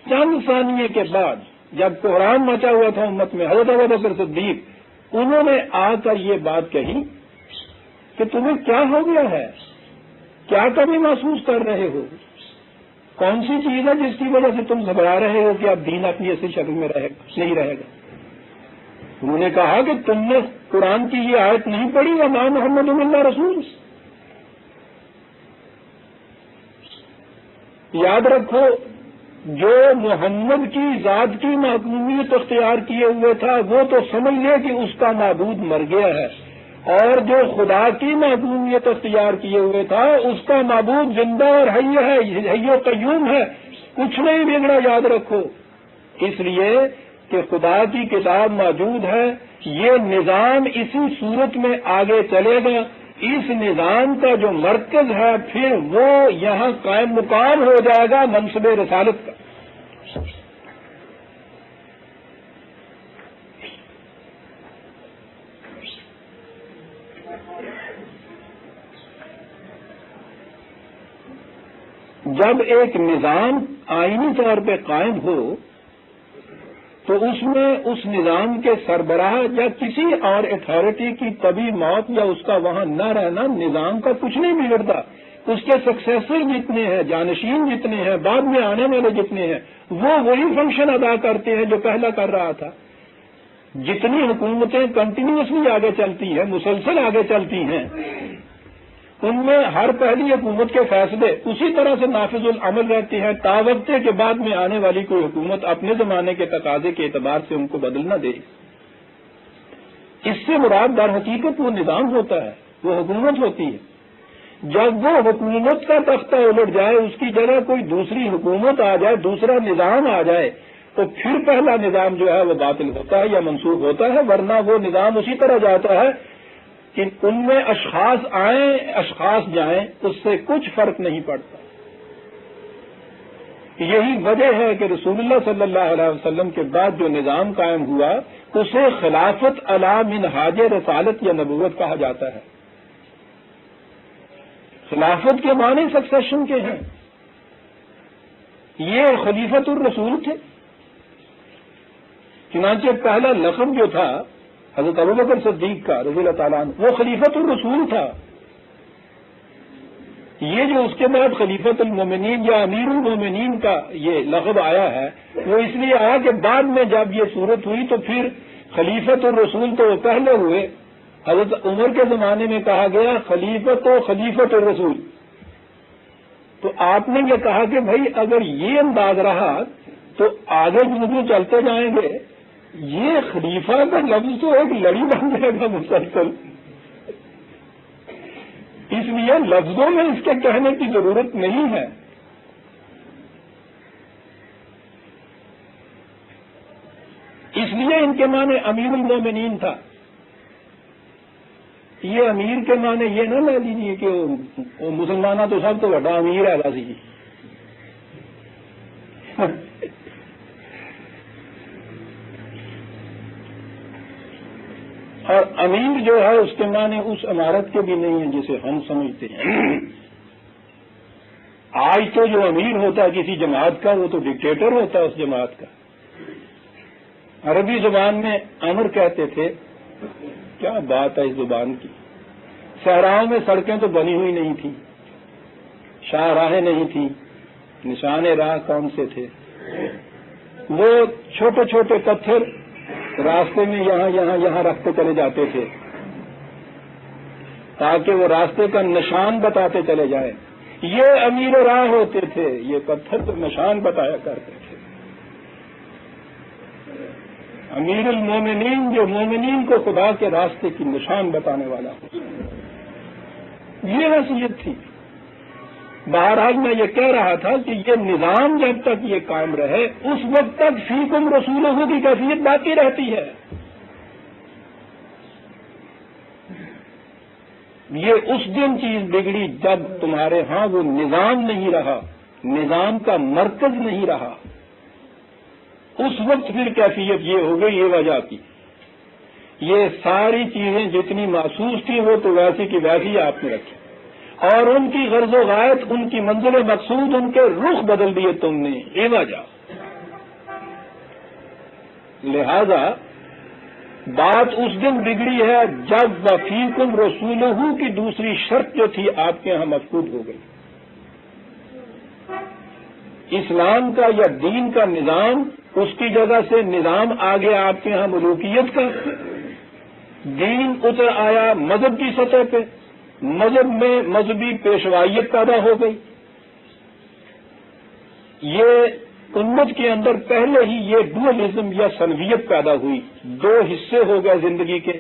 Speaker 1: چند ثانیے کے بعد جب کوہرام مچا ہوا تھا امت میں، حضرت ابوبکر صدیق انہوں نے آ کر یہ بات کہی کہ تمہیں کیا ہو گیا ہے، کیا کمی محسوس کر رہے ہو، کون سی چیز ہے جس کی وجہ سے تم گھبرا رہے ہو کہ اب دین اپنی اصل شکل میں نہیں رہے گا. انہوں نے کہا کہ تم نے قرآن کی یہ آیت نہیں پڑھی وما محمد الا رسول. یاد رکھو، جو محمد کی ذات کی معصومیت اختیار کیے ہوئے تھا وہ تو سمجھ لے کہ اس کا معبود مر گیا ہے، اور جو خدا کی معصومیت اختیار کیے ہوئے تھا اس کا معبود زندہ اور حی ہے، حی و قیوم ہے، کچھ نہیں بگڑا. یاد رکھو، اس لیے کہ خدا کی کتاب موجود ہے، یہ نظام اسی صورت میں آگے چلے گا. اس نظام کا جو مرکز ہے پھر وہ یہاں قائم مقام ہو جائے گا منصب رسالت کا. جب ایک نظام آئینی طور پہ قائم ہو تو اس میں اس نظام کے سربراہ یا کسی اور اتھارٹی کی طبی موت یا اس کا وہاں نہ رہنا نظام کا کچھ نہیں بگڑتا. اس کے سکسیسر جتنے ہیں، جانشین جتنے ہیں، بعد میں آنے والے جتنے ہیں، وہ وہی فنکشن ادا کرتے ہیں جو پہلا کر رہا تھا. جتنی حکومتیں کنٹینیوسلی آگے چلتی ہیں، مسلسل آگے چلتی ہیں، ان میں ہر پہلی حکومت کے فیصلے اسی طرح سے نافذ العمل رہتے ہیں تاوقت کے بعد میں آنے والی کوئی حکومت اپنے زمانے کے تقاضے کے اعتبار سے ان کو بدل نہ دے. اس سے مراد در حقیقت وہ نظام ہوتا ہے، وہ حکومت ہوتی ہے. جب وہ حکومت کا تختہ الٹ جائے، اس کی جگہ کوئی دوسری حکومت آ جائے، دوسرا نظام آ جائے، تو پھر پہلا نظام جو ہے وہ باطل ہوتا ہے یا منسوخ ہوتا ہے، ورنہ وہ نظام اسی طرح جاتا ہے کہ ان میں اشخاص آئیں اشخاص جائیں، اس سے کچھ فرق نہیں پڑتا. یہی وجہ ہے کہ رسول اللہ صلی اللہ علیہ وسلم کے بعد جو نظام قائم ہوا اسے خلافت علی منہاج رسالت یا نبوت کہا جاتا ہے. خلافت کے معنی سکسیشن کے ہیں. یہ خلیفۃ الرسول تھے. چنانچہ پہلا لقب جو تھا حضرت ابوبکر صدیق کا رضی اللہ تعالیٰ عنہ، وہ خلیفۃ الرسول تھا. یہ جو اس کے بعد خلیفۃ المومنین یا امیر المومنین کا یہ لقب آیا ہے، وہ اس لیے آیا کہ بعد میں جب یہ صورت ہوئی تو پھر خلیفۃ الرسول تو وہ پہلے ہوئے. حضرت عمر کے زمانے میں کہا گیا خلیفۃ الرسول. تو آپ نے یہ کہا کہ بھائی اگر یہ انداز رہا تو آگے جو چلتے جائیں گے یہ خلیفہ کا لفظ تو ایک لڑی بن جائے گا مسلسل. اس لیے لفظوں میں اس کے کہنے کی ضرورت نہیں ہے. اس لیے ان کے معنی امیر المومنین تھا. یہ امیر کے معنی یہ نہ لے لیجیے کہ وہ مسلمانہ تو سب تو بڑا امیر ہے ویسی. اور امیر جو ہے اس کے معنی اس عمارت کے بھی نہیں ہیں جسے ہم سمجھتے ہیں. آج تو جو امیر ہوتا ہے کسی جماعت کا وہ تو ڈکٹیٹر ہوتا ہے اس جماعت کا. عربی زبان میں امر کہتے تھے. کیا بات ہے اس زبان کی. صحراؤں میں سڑکیں تو بنی ہوئی نہیں تھیں، شاہراہیں نہیں تھیں، نشان راہ کون سے تھے؟ وہ چھوٹے چھوٹے پتھر راستے میں یہاں رکھتے چلے جاتے تھے تاکہ وہ راستے کا نشان بتاتے چلے جائیں. یہ امیر راہ ہوتے تھے، یہ پتھر تو نشان بتایا کرتے تھے. امیر المومنین جو مومنین کو خدا کے راستے کی نشان بتانے والا ہو، یہ حیثیت تھی. بہرحال میں یہ کہہ رہا تھا کہ یہ نظام جب تک یہ قائم رہے اس وقت تک فیکم رسولہ کی کیفیت باقی رہتی ہے. یہ اس دن چیز بگڑی جب تمہارے ہاں وہ نظام نہیں رہا، نظام کا مرکز نہیں رہا. اس وقت پھر کیفیت یہ ہو گئی. یہ وجہ کی یہ ساری چیزیں جتنی محسوس تھیں وہ تو ویسی کی ویسی آپ نے رکھی، اور ان کی غرض و غایت، ان کی منزل مقصود، ان کے رخ بدل دیے تم نے. یہ وجہ. لہذا بات اس دن بگڑی ہے جب وفیکم رسولہ کی دوسری شرط جو تھی آپ کے یہاں مفقود ہو گئی. اسلام کا یا دین کا نظام، اس کی جگہ سے نظام آ گیا آپ کے یہاں ملوکیت کا. دین اتر آیا مذہب کی سطح پہ، مذہب میں مذہبی پیشوائیت پیدا ہو گئی. یہ امت کے اندر پہلے ہی یہ ڈوئلزم یا سنویت پیدا ہوئی. دو حصے ہو گئے زندگی کے.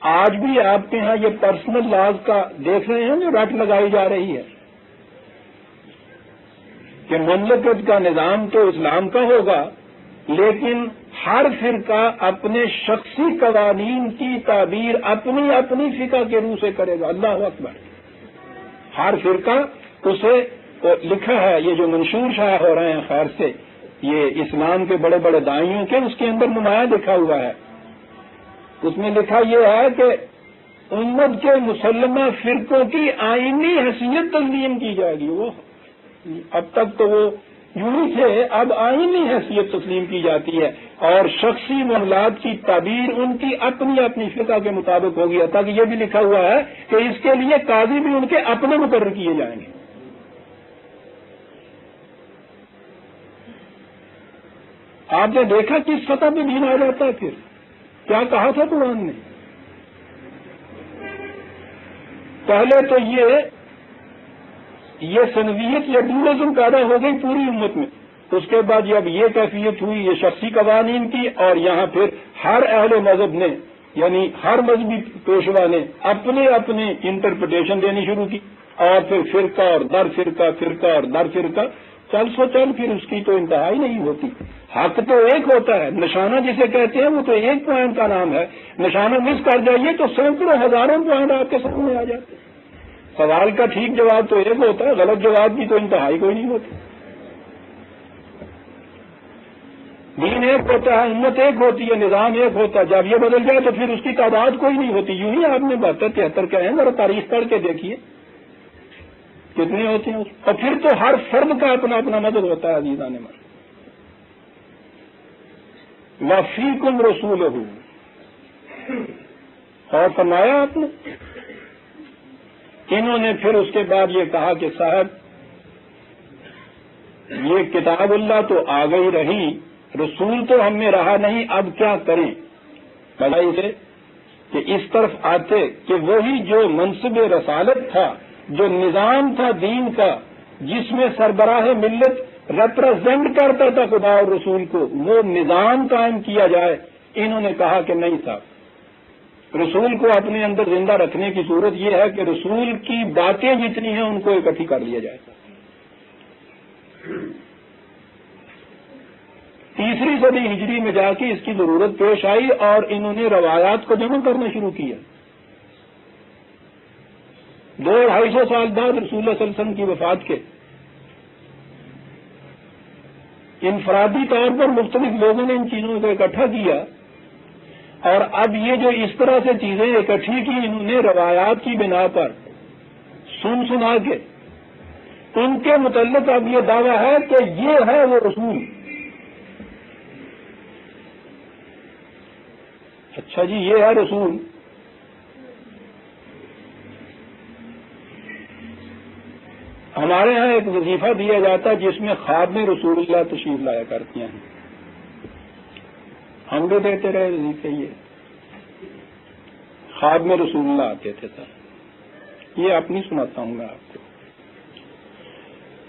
Speaker 1: آج بھی آپ کے ہاں یہ پرسنل لاز کا دیکھ رہے ہیں جو رٹ لگائی جا رہی ہے کہ مملکت کا نظام تو اسلام کا ہوگا، لیکن ہر فرقہ اپنے شخصی قوانین کی تعبیر اپنی فقہ کے روح سے کرے گا. اللہ اکبر. ہر فرقہ اسے لکھا ہے، یہ جو منشور شائع ہو رہے ہیں خیر سے، یہ اسلام کے بڑے بڑے دائیوں کے، اس کے اندر نمایاں لکھا ہوا ہے. اس میں لکھا یہ ہے کہ امت کے مسلمہ فرقوں کی آئینی حیثیت تسلیم کی جائے گی. وہ اب تک تو وہ یوں ہی تھے، اب آئینی حیثیت تسلیم کی جاتی ہے، اور شخصی معاملات کی تعبیر ان کی اپنی فقہ کے مطابق ہوگی. تک یہ بھی لکھا ہوا ہے کہ اس کے لیے قاضی بھی ان کے اپنے مقرر کیے جائیں گے. آپ نے دیکھا کس سطح پہ دین آ جاتا ہے. پھر کیا کہا تھا قرآن نے؟ پہلے تو یہ سنویت یا ڈولزم پیدا ہو گئی پوری امت میں. اس کے بعد جب یہ کیفیت ہوئی یہ شخصی قوانین کی، اور یہاں پھر ہر اہل مذہب نے یعنی ہر مذہبی پیشوا نے اپنے اپنے انٹرپریٹیشن دینی شروع کی، اور پھر فرقہ اور در فرقہ، فرقہ اور در فرقہ، چل پھر اس کی تو انتہا ہی نہیں ہوتی. حق تو ایک ہوتا ہے، نشانہ جسے کہتے ہیں وہ تو ایک پوائنٹ کا نام ہے. نشانہ مس کر جائیے تو سینکڑوں ہزاروں پوائنٹ آپ کے سامنے آ جاتے ہیں. سوال کا ٹھیک جواب تو ایک ہوتا ہے، غلط جواب کی تو انتہائی کوئی نہیں ہوتی. دین ایک ہوتا ہے، امت ایک ہوتی ہے، نظام ایک ہوتا ہے. جب یہ بدل جائے تو پھر اس کی تعداد کوئی نہیں ہوتی. یوں ہی آپ نے 72-73 کہے ہیں، ذرا تاریخ پڑھ کے دیکھیے کتنے ہوتے ہیں. اور پھر تو ہر فرد کا اپنا اپنا مدد ہوتا ہے. عزیزان من وفیکم رسولہ، اور فرمایا آپ نے. انہوں نے پھر اس کے بعد یہ کہا کہ صاحب یہ کتاب اللہ تو آ گئی رہی، رسول تو ہم میں رہا نہیں، اب کیا کریں؟ بھلائی سے کہ اس طرف آتے کہ وہی جو منصب رسالت تھا، جو نظام تھا دین کا، جس میں سربراہ ملت ریپرزینٹ کرتا تھا خدا اور رسول کو، وہ نظام قائم کیا جائے. انہوں نے کہا کہ نہیں صاحب، رسول کو اپنے اندر زندہ رکھنے کی صورت یہ ہے کہ رسول کی باتیں جتنی ہیں ان کو اکٹھی کر لیا جائے. تیسری صدی ہجری میں جا کے اس کی ضرورت پیش آئی، اور انہوں نے روایات کو جمع کرنا شروع کیا. 200-250 سال بعد رسول اللہ صلی اللہ علیہ وسلم کی وفات کے انفرادی طور پر مختلف لوگوں نے ان چیزوں کو اکٹھا کیا، اور اب یہ جو اس طرح سے چیزیں اکٹھی کی انہوں نے روایات کی بنا پر سنا کے، ان کے متعلق اب یہ دعویٰ ہے کہ یہ ہے وہ رسول. اچھا جی، یہ ہے رسول. ہمارے ہاں ایک وظیفہ دیا جاتا ہے جس میں خواب میں رسول اللہ تشریف لایا کرتی ہیں. ہم بھی دیتے رہے وظیفے. یہ خواب میں رسول اللہ آتے تھے سر. یہ اپنی سناتا ہوں میں آپ کو.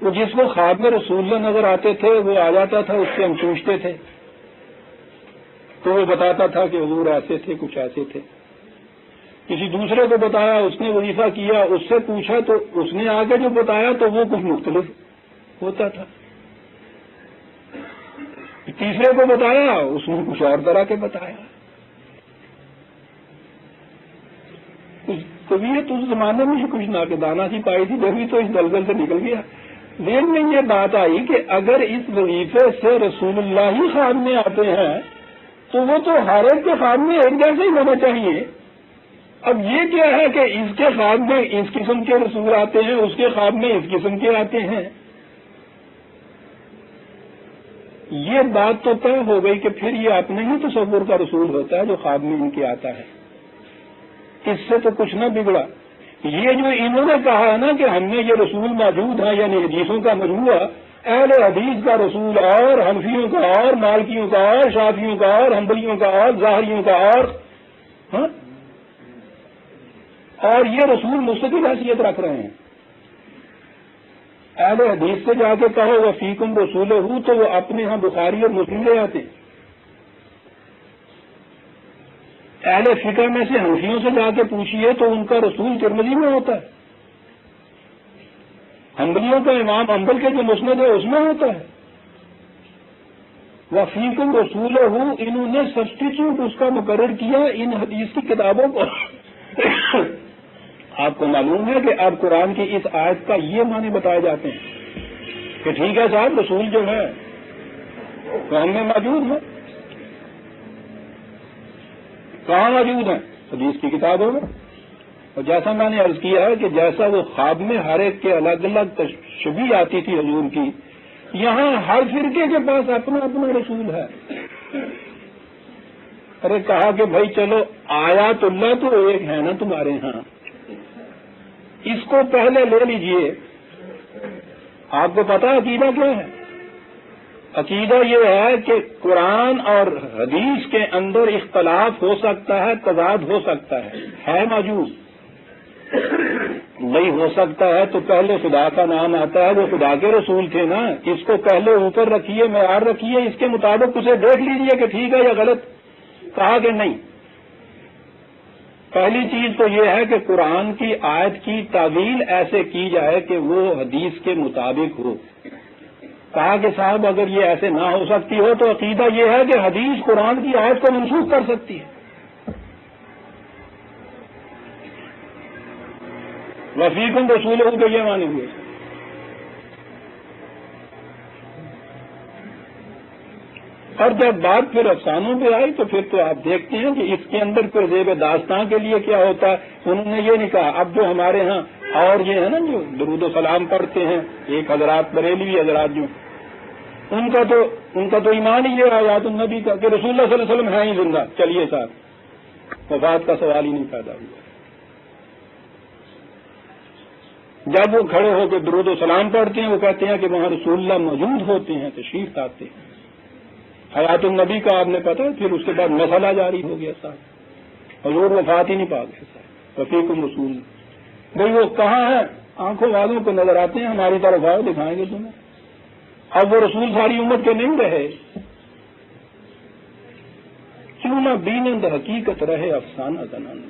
Speaker 1: وہ جس کو خواب میں رسول اللہ نظر آتے تھے وہ آ جاتا تھا، اس سے ہم پوچھتے تھے تو وہ بتاتا تھا کہ حضور ایسے تھے، کچھ ایسے تھے. کسی دوسرے کو بتایا، اس نے وظیفہ کیا، اس سے پوچھا تو اس نے آگے جو بتایا تو وہ کچھ مختلف ہوتا تھا. تیسرے کو بتایا، اس نے کچھ اور طرح کے بتایا. طبیعت اس زمانے میں کچھ ناقدانہ سی پائی تھی، جبھی تو اس دلدل سے نکل گیا. ذہن میں یہ بات آئی کہ اگر اس وظیفے سے رسول اللہ ہی خواب میں آتے ہیں تو وہ تو ہر ایک کے خواب میں ایک جیسا ہی ہونا چاہیے. اب یہ کیا ہے کہ اس کے خواب میں اس قسم کے رسول آتے ہیں، اس کے خواب میں اس قسم کے آتے ہیں. یہ بات تو طے ہو گئی کہ پھر یہ اپنے ہی تصور کا رسول ہوتا ہے جو خواب میں ان کے آتا ہے. اس سے تو کچھ نہ بگڑا. یہ جو انہوں نے کہا ہے نا کہ ہم میں یہ رسول موجود ہے، یعنی حدیثوں کا مجموعہ، اہل حدیث کا رسول اور حنفیوں کا اور مالکیوں کا اور شافیوں کا اور حنبلیوں کا اور ظاہریوں کا اور یہ رسول مستقل حیثیت رکھ رہے ہیں. اہل حدیث سے جا کے کہو وفیکم رسولہ تو وہ اپنے ہاں بخاری اور مسلم لے آتے ہیں. اہل فقہ میں سے حنفیوں سے جا کے پوچھیے تو ان کا رسول ترمذی میں ہوتا ہے. حنبلیوں کا امام حنبل کے جو مسند ہے اس میں ہوتا ہے. وفیکم رسولہ انہوں نے سبسٹیچیوٹ اس کا مقرر کیا ان حدیث کی کتابوں کو. آپ کو معلوم ہے کہ اب قرآن کی اس آیت کا یہ معنی بتائے جاتے ہیں کہ ٹھیک ہے صاحب، رسول جو ہے وہ ہم میں موجود ہے. کہاں موجود ہیں؟ حدیث کی کتابوں میں. اور جیسا میں نے عرض کیا ہے کہ جیسا وہ خواب میں ہر ایک کے الگ الگ تشبیہ آتی تھی حضور کی، یہاں ہر فرقے کے پاس اپنا اپنا رسول ہے. ارے کہا کہ بھائی چلو آیات اللہ تو ایک ہے نا تمہارے ہاں، اس کو پہلے لے لیجئے. آپ کو پتا عقیدہ کیا ہے؟ عقیدہ یہ ہے کہ قرآن اور حدیث کے اندر اختلاف ہو سکتا ہے، تضاد ہو سکتا ہے موجود. نہیں ہو سکتا ہے تو پہلے خدا کا نام آتا ہے، وہ خدا کے رسول تھے نا، اس کو پہلے اوپر رکھیے، معیار رکھیے، اس کے مطابق اسے دیکھ لیجئے کہ ٹھیک ہے یا غلط. کہا کہ نہیں. پہلی چیز تو یہ ہے کہ قرآن کی آیت کی تعویل ایسے کی جائے کہ وہ حدیث کے مطابق ہو. کہا کہ صاحب اگر یہ ایسے نہ ہو سکتی ہو تو عقیدہ یہ ہے کہ حدیث قرآن کی آیت کو منسوخ کر سکتی ہے. وفیکم رسولہ کے یہ معنی ہوئے. اور جب بات پھر افسانوں پہ آئی تو پھر تو آپ دیکھتے ہیں کہ اس کے اندر پھر زیب داستان کے لیے کیا ہوتا ہے. انہوں نے یہ نہیں کہا. اب جو ہمارے ہاں اور یہ ہے نا جو درود و سلام پڑھتے ہیں ایک حضرات بریلوی حضرات جو ان کا تو ایمان ہی یہ آیات النبی کا کہ رسول اللہ صلی اللہ علیہ وسلم ہیں ہی زندہ. چلیے صاحب وفات کا سوال ہی نہیں پیدا ہوا. جب وہ کھڑے ہو کے درود و سلام پڑھتے ہیں وہ کہتے ہیں کہ وہاں رسول اللہ موجود ہوتے ہیں، تشریف لاتے ہیں. حیات النبی کا آپ نے پتا، پھر اس کے بعد مسئلہ جاری ہو گیا صاحب، حضور وفات ہی نہیں پا گئے صاحب. رفیقم رسول بھائی وہ کہاں ہے؟ آنکھوں والوں کو نظر آتے ہیں، ہماری طرف آؤ دکھائیں گے تمہیں. اب وہ رسول ساری امت کے نہیں رہے، کیوں نہ بینند حقیقت رہے افسانہ زنان.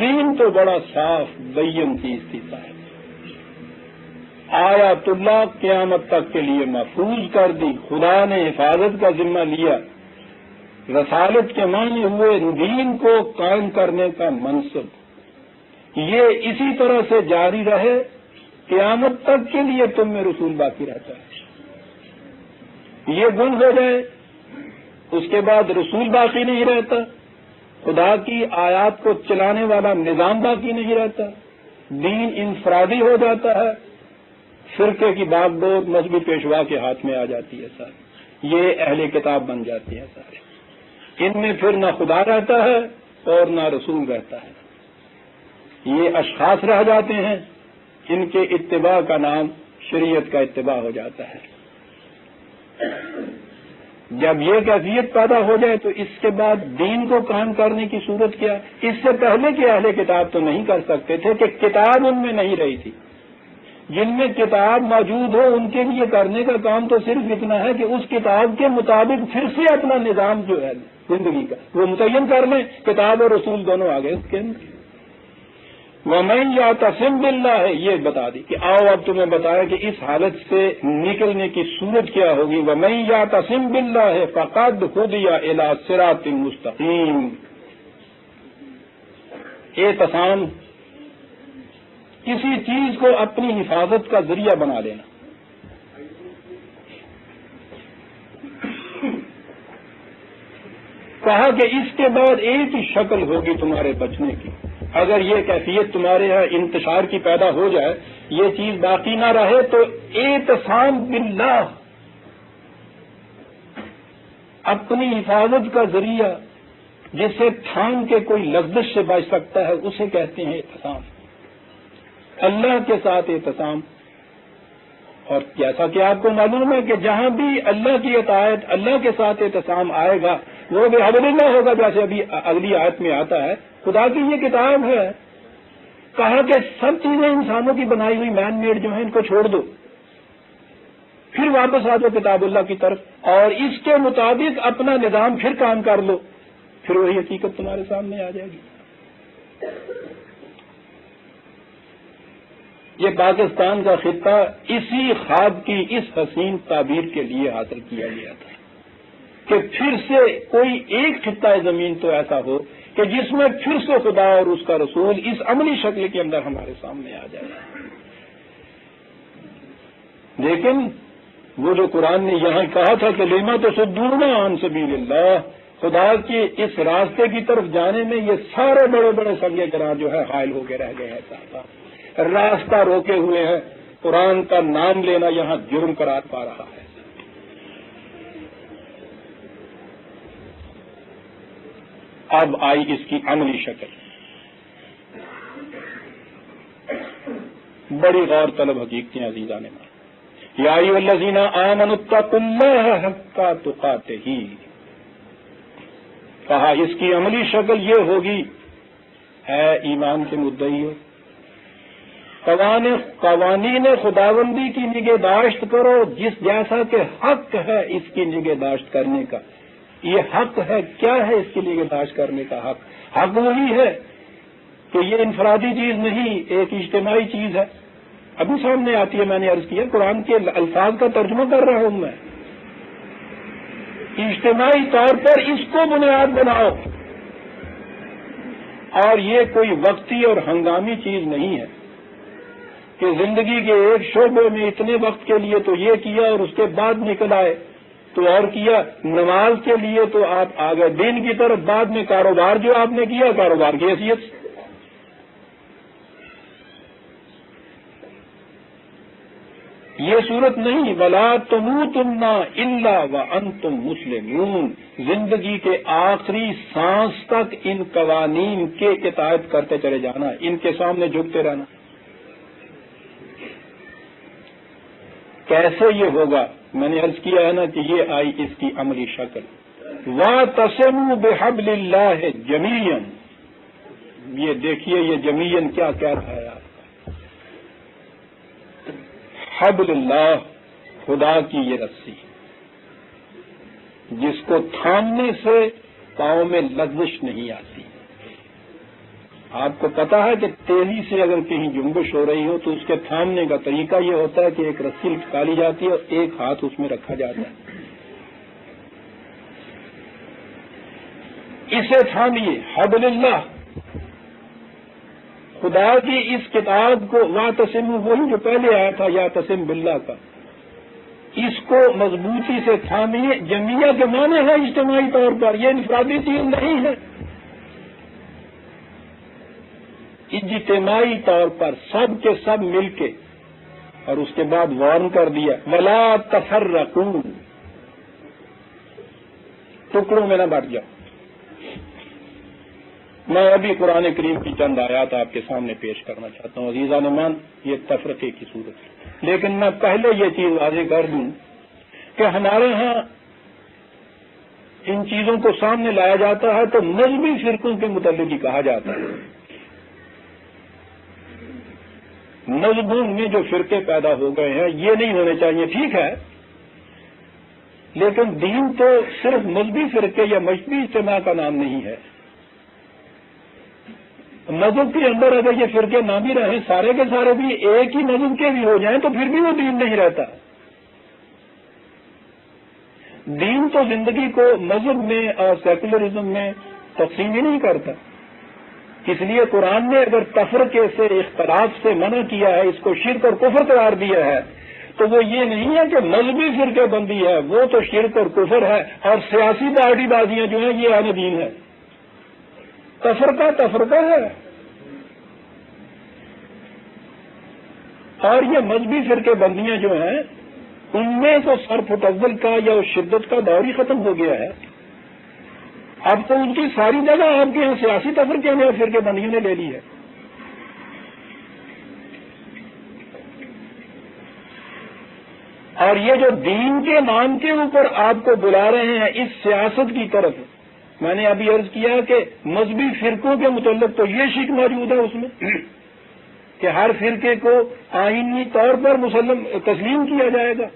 Speaker 1: دین تو بڑا صاف بین چیز تھی صاحب. آیات اللہ قیامت تک کے لیے محفوظ کر دی. خدا نے حفاظت کا ذمہ لیا. رسالت کے معنی ہوئے دین کو قائم کرنے کا منصب. یہ اسی طرح سے جاری رہے قیامت تک کے لیے تم میں رسول باقی رہتا ہے. یہ گم ہو جائے اس کے بعد رسول باقی نہیں رہتا، خدا کی آیات کو چلانے والا نظام باقی نہیں رہتا، دین انفرادی ہو جاتا ہے، فرقے کی باغ ڈور مذہبی پیشوا کے ہاتھ میں آ جاتی ہے سارے. یہ اہل کتاب بن جاتے ہیں سارے. ان میں پھر نہ خدا رہتا ہے اور نہ رسول رہتا ہے. یہ اشخاص رہ جاتے ہیں، ان کے اتباع کا نام شریعت کا اتباع ہو جاتا ہے. جب یہ کیفیت پیدا ہو جائے تو اس کے بعد دین کو قائم کرنے کی صورت کیا؟ اس سے پہلے کے اہل کتاب تو نہیں کر سکتے تھے کہ کتاب ان میں نہیں رہی تھی. جن میں کتاب موجود ہو ان کے لیے کرنے کا کام تو صرف اتنا ہے کہ اس کتاب کے مطابق پھر سے اپنا نظام جو ہے زندگی کا وہ متعین کر لیں. کتاب اور رسول دونوں آ گئے اس کے اندر. وَمَن يَعْتَصِم بِاللَّهِ یہ بتا دی کہ آؤ اب تمہیں بتایا کہ اس حالت سے نکلنے کی صورت کیا ہوگی. وَمَن يَعْتَصِم بِاللَّهِ فَقَدْ هُدِيَ إِلَىٰ صِرَاطٍ مُسْتَقِيمٍ. اعتصام کسی چیز کو اپنی حفاظت کا ذریعہ بنا لینا. کہا کہ اس کے بعد ایک ہی شکل ہوگی تمہارے بچنے کی. اگر یہ کیفیت تمہارے یہاں انتشار کی پیدا ہو جائے، یہ چیز باقی نہ رہے، تو اعتصام باللہ اپنی حفاظت کا ذریعہ جسے تھام کے کوئی لغزش سے بچ سکتا ہے اسے کہتے ہیں اعتصام. اللہ کے ساتھ اعتصام. اور جیسا کہ آپ کو معلوم ہے کہ جہاں بھی اللہ کی اطاعت، اللہ کے ساتھ اعتصام آئے گا وہ بحبل اللہ ہوگا. جیسے ابھی اگلی آیت میں آتا ہے خدا کی یہ کتاب ہے. کہا کہ سب چیزیں انسانوں کی بنائی ہوئی مین میڈ جو ہیں ان کو چھوڑ دو، پھر واپس آ جاؤ کتاب اللہ کی طرف اور اس کے مطابق اپنا نظام پھر کام کر لو. پھر وہی حقیقت تمہارے سامنے آ جائے گی. یہ پاکستان کا خطہ اسی خواب کی اس حسین تعبیر کے لیے حاصل کیا گیا تھا کہ پھر سے کوئی ایک خطہ زمین تو ایسا ہو کہ جس میں پھر سے خدا اور اس کا رسول اس عملی شکل کے اندر ہمارے سامنے آ جائے. لیکن وہ جو قرآن نے یہاں کہا تھا کہ لیما تو صدون عن سبیل اللہ، خدا کے اس راستے کی طرف جانے میں یہ سارے بڑے بڑے سنگے گراں جو ہے حائل ہو کے رہ گئے ہیں صاحب، راستہ روکے ہوئے ہیں. قرآن کا نام لینا یہاں جرم قرار پا رہا ہے. اب آئی اس کی عملی شکل. بڑی غور طلب حقیقتیں عزیزان نے یا ایھا الذین آمنوا اتقوا اللہ حق تقاتہ. کہا اس کی عملی شکل یہ ہوگی اے ایمان کے مدعی ہو، قوانین خداوندی کی نگہداشت کرو، جس جیسا کہ حق ہے اس کی نگہداشت کرنے کا۔ یہ حق ہے، کیا ہے اس کی نگہداشت کرنے کا حق وہی ہے کہ یہ انفرادی چیز نہیں، ایک اجتماعی چیز ہے۔ ابھی سامنے آتی ہے، میں نے عرض کیا قرآن کے الفاظ کا ترجمہ کر رہا ہوں میں۔ اجتماعی طور پر اس کو بنیاد بناؤ، اور یہ کوئی وقتی اور ہنگامی چیز نہیں ہے کہ زندگی کے ایک شعبے میں اتنے وقت کے لیے تو یہ کیا اور اس کے بعد نکل آئے تو اور کیا۔ نماز کے لیے تو آپ آ گئے دین کی طرف، بعد میں کاروبار جو آپ نے کیا کاروبار کی حیثیت سے۔ یہ صورت نہیں، وَلَا تَمُوتُنَّ إِلَّا وَأَنْتُمْ مُسْلِمُونَ، زندگی کے آخری سانس تک ان قوانین کے اطاعت کرتے چلے جانا، ان کے سامنے جھکتے رہنا۔ کیسے یہ ہوگا؟ میں نے عرض کیا ہے نا کہ یہ آئی اس کی عملی شکل، وَاعْتَصِمُوا بِحَبْلِ اللَّهِ جَمِيعًا۔ یہ دیکھیے یہ جمیعاً کیا کہہ رہا ہے آپ کا، حبل اللہ، خدا کی یہ رسی جس کو تھامنے سے پاؤں میں لغزش نہیں آتی۔ آپ کو پتا ہے کہ تیزی سے اگر کہیں جنبش ہو رہی ہو تو اس کے تھامنے کا طریقہ یہ ہوتا ہے کہ ایک رسی نکالی جاتی ہے اور ایک ہاتھ اس میں رکھا جاتا ہے، اسے تھامیے۔ حبل اللہ، خدا کی اس کتاب کو، وَاعْتَصِمُوا وہی جو پہلے آیا تھا یَعْتَصِم بِاللَّہ کا، اس کو مضبوطی سے تھامیے۔ جمعیہ کے معنی ہے اجتماعی طور پر، یہ انفرادی چیز نہیں ہے، اجتماعی طور پر سب کے سب مل کے۔ اور اس کے بعد وارن کر دیا وَلَا تَفَرَّقُوا، ٹکڑوں میں نہ بٹ جاؤ۔ میں ابھی قرآن کریم کی چند آیات آپ کے سامنے پیش کرنا چاہتا ہوں عزیزان مان، یہ تفرقے کی صورت ہے، لیکن میں پہلے یہ چیز واضح کر دوں کہ ہمارے ہاں ان چیزوں کو سامنے لایا جاتا ہے تو مذہبی فرقوں کے متعلق ہی کہا جاتا ہے۔ مذہبوں میں جو فرقے پیدا ہو گئے ہیں یہ نہیں ہونے چاہیے، ٹھیک ہے، لیکن دین تو صرف مذہبی فرقے یا مذہبی اجتماع کا نام نہیں ہے۔ مذہب کے اندر اگر یہ فرقے نہ بھی رہیں، سارے کے سارے بھی ایک ہی مذہب کے بھی ہو جائیں تو پھر بھی وہ دین نہیں رہتا۔ دین تو زندگی کو مذہب میں اور سیکولرزم میں تقسیم ہی نہیں کرتا، اس لیے قرآن نے اگر تفرقے سے، اختلاف سے منع کیا ہے، اس کو شرک اور کفر قرار دیا ہے، تو وہ یہ نہیں ہے کہ مذہبی فرقے بندی ہے، وہ تو شرک اور کفر ہے، اور سیاسی پارٹی بازیاں جو ہیں یہ اہل دین ہے۔ تفرقہ ہے، اور یہ مذہبی فرقے بندیاں جو ہیں ان میں تو صرف تفضل کا یا شدت کا دور ہی ختم ہو گیا ہے۔ اب تو ان کی ساری جگہ آپ کے یہاں سیاسی تفرقے میں فرقے بندیوں نے لے لی ہے۔ اور یہ جو دین کے نام کے اوپر آپ کو بلا رہے ہیں اس سیاست کی طرف، میں نے ابھی عرض کیا کہ مذہبی فرقوں کے متعلق تو یہ شک موجود ہے اس میں کہ ہر فرقے کو آئینی طور پر مسلم تسلیم کیا جائے گا،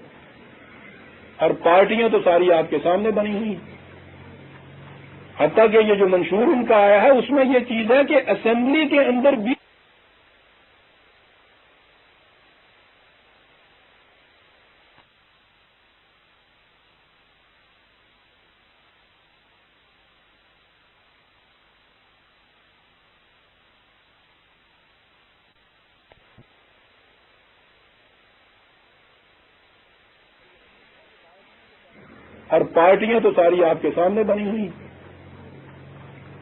Speaker 1: اور پارٹیاں تو ساری آپ کے سامنے بنی ہوئی ہیں۔ حتیٰ کہ یہ جو منشور ان کا آیا ہے اس میں یہ چیز ہے کہ اسمبلی کے اندر بھی اور پارٹیاں تو ساری آپ کے سامنے بنی ہوئی ہیں۔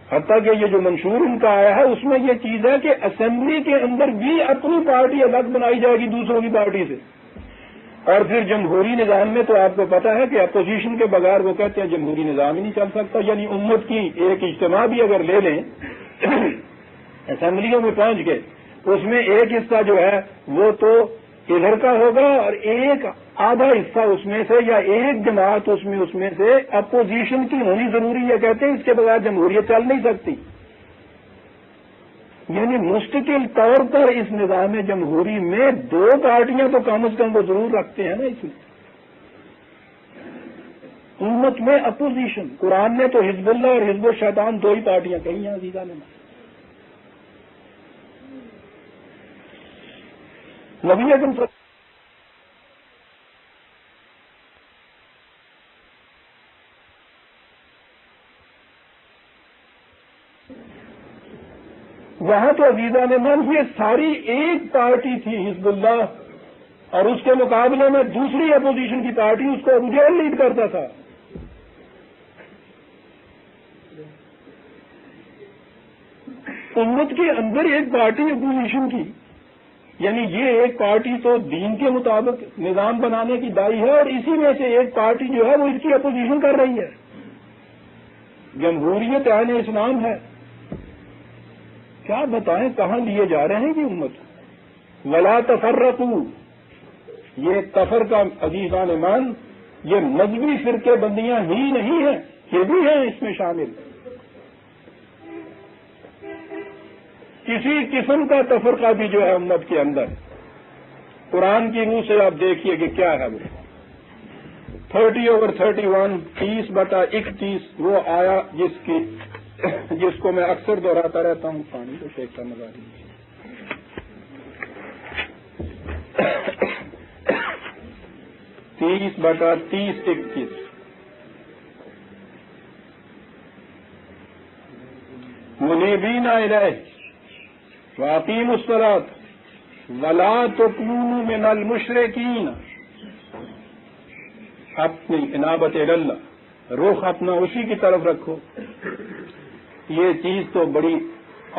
Speaker 1: حتیٰ کہ یہ جو منشور ان کا آیا ہے اس میں یہ چیز ہے کہ اسمبلی کے اندر بھی اپنی پارٹی الگ بنائی جائے گی دوسروں کی پارٹی سے، اور پھر جمہوری نظام میں تو آپ کو پتا ہے کہ اپوزیشن کے بغیر وہ کہتے ہیں جمہوری نظام ہی نہیں چل سکتا، یعنی امت کی ایک اجتماع بھی اگر لے لیں اسمبلیوں میں پہنچ کے، اس میں ایک حصہ جو ہے وہ تو ادھر کا ہوگا اور ایک آدھا حصہ اس میں سے یا ایک جماعت اس میں سے اپوزیشن کی ہونی ضروری ہے، کہتے ہیں اس کے بغیر جمہوریت چل نہیں سکتی۔ یعنی مستقل طور پر اس نظام جمہوری میں 2 پارٹیاں تو کم از کم وہ ضرور رکھتے ہیں نا. اس میں امت میں اپوزیشن، قرآن نے تو حزب اللہ اور حزب الشیطان 2 ہی پارٹیاں کہی ہیں عزیزہ نے. نبی اکرم صلی وہاں تو عزیزہ نے من یہ ساری ایک پارٹی تھی حزب اللہ، اور اس کے مقابلے میں دوسری اپوزیشن کی پارٹی اس کو ابو جہل لیڈ کرتا تھا. امت کے اندر ایک پارٹی اپوزیشن کی، یعنی یہ ایک پارٹی تو دین کے مطابق نظام بنانے کی دائی ہے، اور اسی میں سے ایک پارٹی جو ہے وہ اس کی اپوزیشن کر رہی ہے. جمہوریت عین اسلام ہے. کیا بتائیں کہاں لیے جا رہے ہیں یہ امت. ولا تفرقوا، یہ تفرقہ عزیزان ایمان یہ مذہبی فرقے بندیاں ہی نہیں ہیں، یہ بھی ہیں اس میں شامل. کسی قسم کا تفرقہ بھی جو ہے امت کے اندر قرآن کی روح سے آپ دیکھیے کہ کیا ہے. وہ 30/31 30/31 وہ آیا جس کو میں اکثر دہراتا رہتا ہوں. پانی کو شیک کا مزہ لیجیے. 30/30 منیبین الیہ واقیموا الصلاۃ ولا تکونوا من المشرکین. اپنی انابت اللہ، رخ اپنا اسی کی طرف رکھو. یہ چیز تو بڑی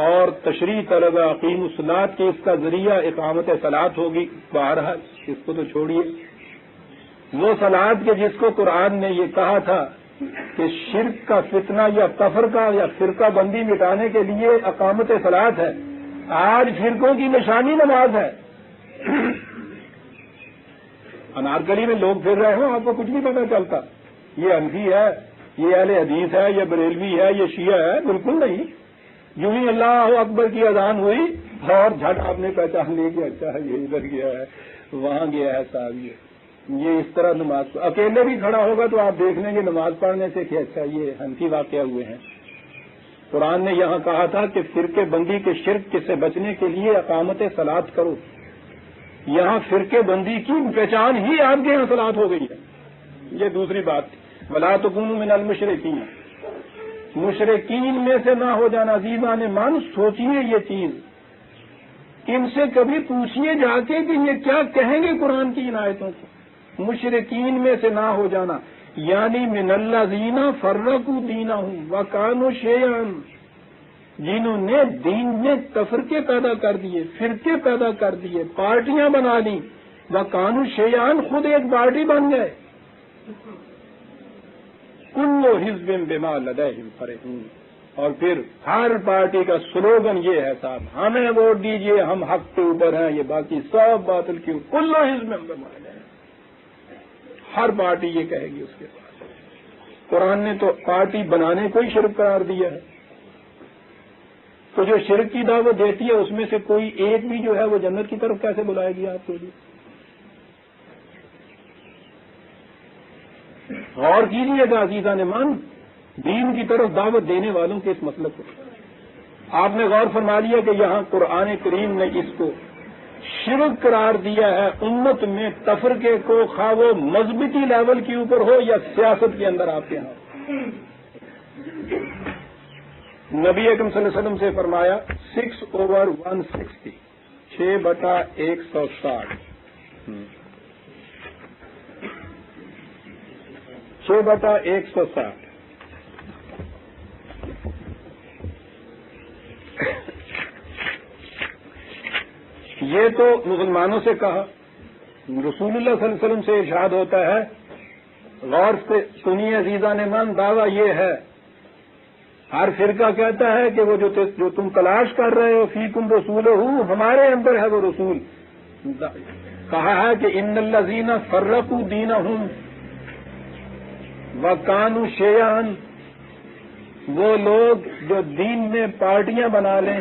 Speaker 1: اور تشریح طلب اقیم الصلاۃ کے اس کا ذریعہ اقامت صلاۃ ہوگی. بہرحال اس کو تو چھوڑیے. وہ صلاۃ کے جس کو قرآن نے یہ کہا تھا کہ شرک کا فتنہ یا تفرقہ یا فرقہ بندی مٹانے کے لیے اقامت صلاۃ ہے، آج فرقوں کی نشانی نماز ہے. انارکلی میں لوگ پھر رہے ہوں، آپ کو کچھ نہیں پتہ چلتا یہ حنفی ہے، یہ اہل حدیث ہے، یہ بریلوی ہے، یہ شیعہ ہے. بالکل نہیں. یوں ہی اللہ اکبر کی اذان ہوئی اور جھٹ آپ نے پہچان لی کہ اچھا یہ ادھر گیا ہے، وہاں گیا ہے صاحب. یہ اس طرح نماز اکیلے بھی کھڑا ہوگا تو آپ دیکھ لیں گے نماز پڑھنے سے کہ اچھا یہ حنفی واقعہ ہوئے ہیں. قرآن نے یہاں کہا تھا کہ فرقے بندی کے شرک سے بچنے کے لیے اقامت صلاۃ کرو. یہاں فرقے بندی کی پہچان ہی آپ کے یہاں صلاۃ ہو گئی ہے. یہ دوسری بات. ولا تکونوا من المشرکین، مشرکین میں سے نہ ہو جانا. عزیزان من سوچیے یہ چیز، ان سے کبھی پوچھیے جا کے کہ یہ کیا کہیں گے قرآن کی عنایتوں کو. مشرکین میں سے نہ ہو جانا یعنی من الذین فرقوا دینہم وکانوا شیعا، جنہوں نے دین میں تفرقے پیدا کر دیے، فرقے پیدا کر دیے، پارٹیاں بنا لی. وکانوا شیعا، خود ایک پارٹی بن گئے. کل حزب بما لدیہم فرحون. اور پھر ہر پارٹی کا سلوگن یہ ہے صاحب ہمیں ووٹ دیجئے، ہم حق کے اوپر ہیں، یہ باقی سب باطل کیوں. کل حزب بما لدیہم، ہر پارٹی یہ کہے گی اس کے پاس. قرآن نے تو پارٹی بنانے کو ہی شرک قرار دیا ہے. تو جو شرک کی دعوت دیتی ہے اس میں سے کوئی ایک بھی جو ہے وہ جنت کی طرف کیسے بلائے گی آپ کو. غور کیجیے گا عزیزان من دین کی طرف دعوت دینے والوں کے اس مسئلے کو. آپ نے غور فرما لیا کہ یہاں قرآن کریم نے اس کو شرک قرار دیا ہے. امت میں تفرقے کو خواہ وہ مذہبی لیول کے اوپر ہو یا سیاست کے اندر آپ کے یہاں. نبی اکرم صلی اللہ علیہ وسلم سے فرمایا 6/160 6/160 6/160. یہ تو مسلمانوں سے کہا. رسول اللہ صلی اللہ علیہ وسلم سے ارشاد ہوتا ہے، غور سے سنیے عزیزان من، دعویٰ یہ ہے ہر فرقہ کہتا ہے کہ وہ جو تم تلاش کر رہے ہو فیکم رسولہ، ہمارے اندر ہے وہ رسول. کہا ہے کہ ان الذین فرقوا دینہم وکانوا شیعا، وہ لوگ جو دین میں پارٹیاں بنا لیں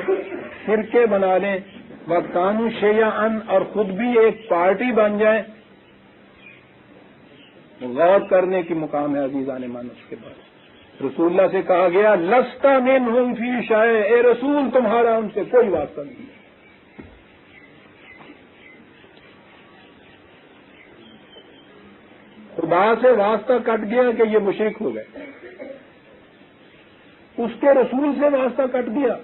Speaker 1: فرقے بنا لیں و قانون شیعن اور خود بھی ایک پارٹی بن جائیں، غور کرنے کی مقام ہے عزیزان مان۔ اس کے بعد رسول اللہ سے کہا گیا لستا منہم فی شیء، اے رسول تمہارا ان سے کوئی واسطہ نہیں ہے۔ خدا سے واسطہ کٹ گیا کہ یہ مشرک ہو گئے، اس کے رسول سے واسطہ کٹ گیا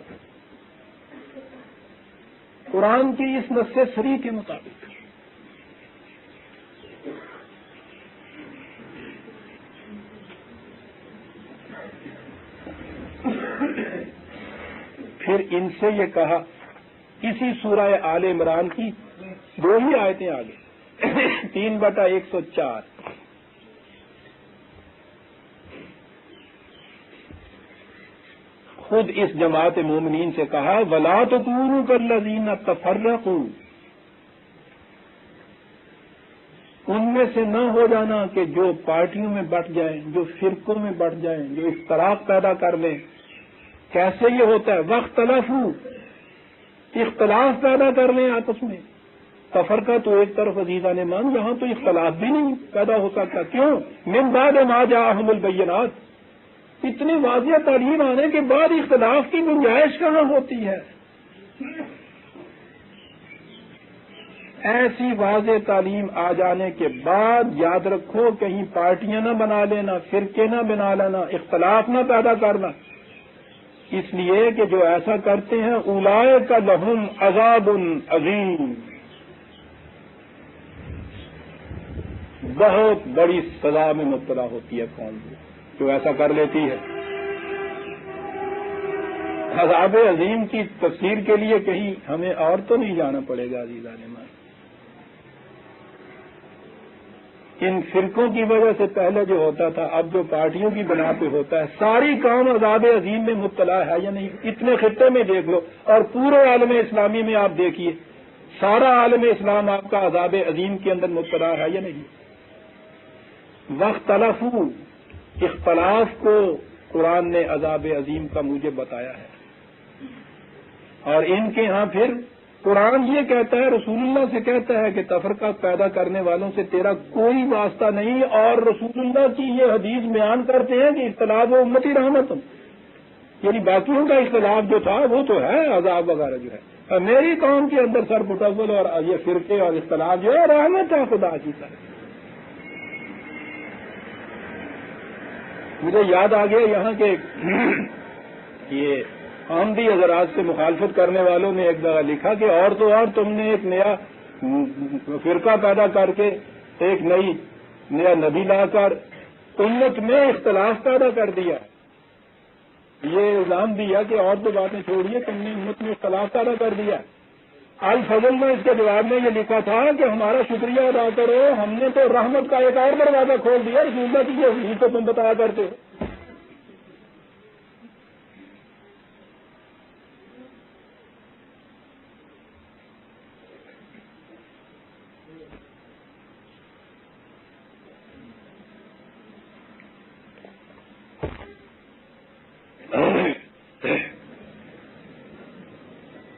Speaker 1: قرآن کی اس نص صریح کے مطابق۔ پھر ان سے یہ کہا اسی سورہ آل عمران کی 2 ہی آیتیں آگے 3/104، خود اس جماعت مومنین سے کہا وَلَا تَكُونُوا كَالَّذِينَ تَفَرَّقُوا، ان میں سے نہ ہو جانا کہ جو پارٹیوں میں بٹ جائیں، جو فرقوں میں بٹ جائیں، جو اختلاف پیدا کر لیں۔ کیسے یہ ہوتا ہے؟ وَاخْتَلَفُوا، اختلاف پیدا کر لیں آپس میں۔ تفرقہ تو ایک طرف عزیزان مان، یہاں تو اختلاف بھی نہیں پیدا ہو سکتا۔ کیوں؟ مِن بَعْدِ مَا جَاءَهُمُ الْبَيِّنَاتُ، اتنی واضح تعلیم آنے کے بعد اختلاف کی گنجائش کہاں ہوتی ہے؟ ایسی واضح تعلیم آ جانے کے بعد یاد رکھو کہیں پارٹیاں نہ بنا لینا، فرقے نہ بنا لینا، اختلاف نہ پیدا کرنا، اس لیے کہ جو ایسا کرتے ہیں اولئک لہم عذاب عظیم، بہت بڑی سزا میں مبتلا ہوتی ہے قوم جو ایسا کر لیتی ہے۔ عذاب عظیم کی تفسیر کے لیے کہیں ہمیں اور تو نہیں جانا پڑے گا عزیزان مان۔ ان فرقوں کی وجہ سے پہلے جو ہوتا تھا، اب جو پارٹیوں کی بنا پہ ہوتا ہے، ساری قوم عذاب عظیم میں مبتلا ہے یا نہیں؟ اتنے خطے میں دیکھ لو اور پورے عالم اسلامی میں آپ دیکھیے، سارا عالم اسلام آپ کا عذاب عظیم کے اندر مبتلا ہے یا نہیں؟ واختلفوا، اختلاف کو قرآن نے عذاب عظیم کا موجب بتایا ہے، اور ان کے ہاں پھر قرآن یہ کہتا ہے، رسول اللہ سے کہتا ہے کہ تفرقہ پیدا کرنے والوں سے تیرا کوئی واسطہ نہیں، اور رسول اللہ کی یہ حدیث بیان کرتے ہیں کہ اختلاف و امتی رحمت، یعنی باقیوں کا اختلاف جو تھا وہ تو ہے عذاب وغیرہ جو ہے، اور میری قوم کے اندر سر مٹول اور یہ فرقے اور اختلاف جو ہے رحمت ہے خدا کی طرف۔ مجھے یاد آ گیا یہاں کے یہ آمدی حضرات سے مخالفت کرنے والوں نے ایک جگہ لکھا کہ اور تو اور تم نے ایک نیا فرقہ پیدا کر کے ایک نیا نبی لا کر امت میں اختلاف پیدا کر دیا، یہ الزام دیا کہ اور تو باتیں چھوڑیے، تم نے امت میں اختلاف پیدا کر دیا۔ الفضل نے اس کے جواب میں یہ لکھا تھا کہ ہمارا شکریہ ادا کرو، ہم نے تو رحمت کا ایک اور دروازہ کھول دیا، رسول اللہ کی یہ حدیث تو تم بتایا کرتے ہو۔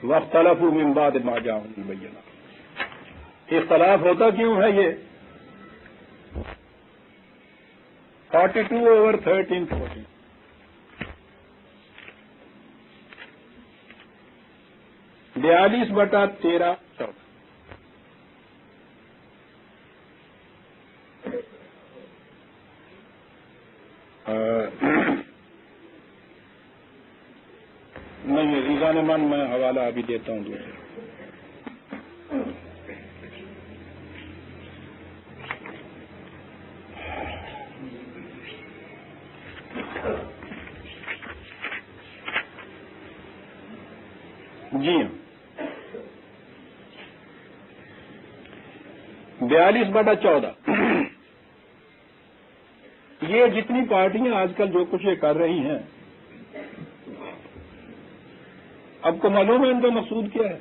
Speaker 1: واختلفوا من بعد ما جاءهم البينات، اختلاف ہوتا کیوں ہے؟ یہ 42/13-14، بیالیس بٹا 13-14۔ نہیں عزیزان من، میں حوالہ ابھی دیتا ہوں دوسرے۔ جی ہاں، 42/14۔ یہ جتنی پارٹیاں آج کل جو کچھ یہ کر رہی ہیں، اب کو معلوم ہے ان کا مقصود کیا ہے؟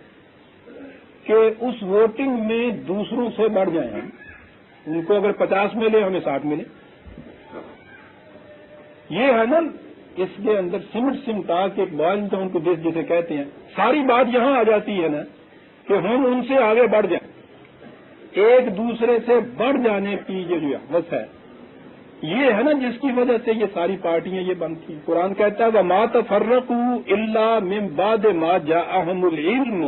Speaker 1: کہ اس ووٹنگ میں دوسروں سے بڑھ جائیں ہم، ان کو اگر 50 ملے ہمیں 60 ملے، یہ ہے نا اس کے اندر سمٹا کے ایک بوائل ڈاؤن ٹو دس جسے کہتے ہیں، ساری بات یہاں آ جاتی ہے نا کہ ہم ان سے آگے بڑھ جائیں، ایک دوسرے سے بڑھ جانے کی جو حوث ہے، یہ ہے نا جس کی وجہ سے یہ ساری پارٹیاں یہ بنتی ہیں۔ قرآن کہتا ہے وَمَا تَفَرَّقُوا إِلَّا مِن بَعْدِ مَا جَاءَهُمُ الْعِلْمُ،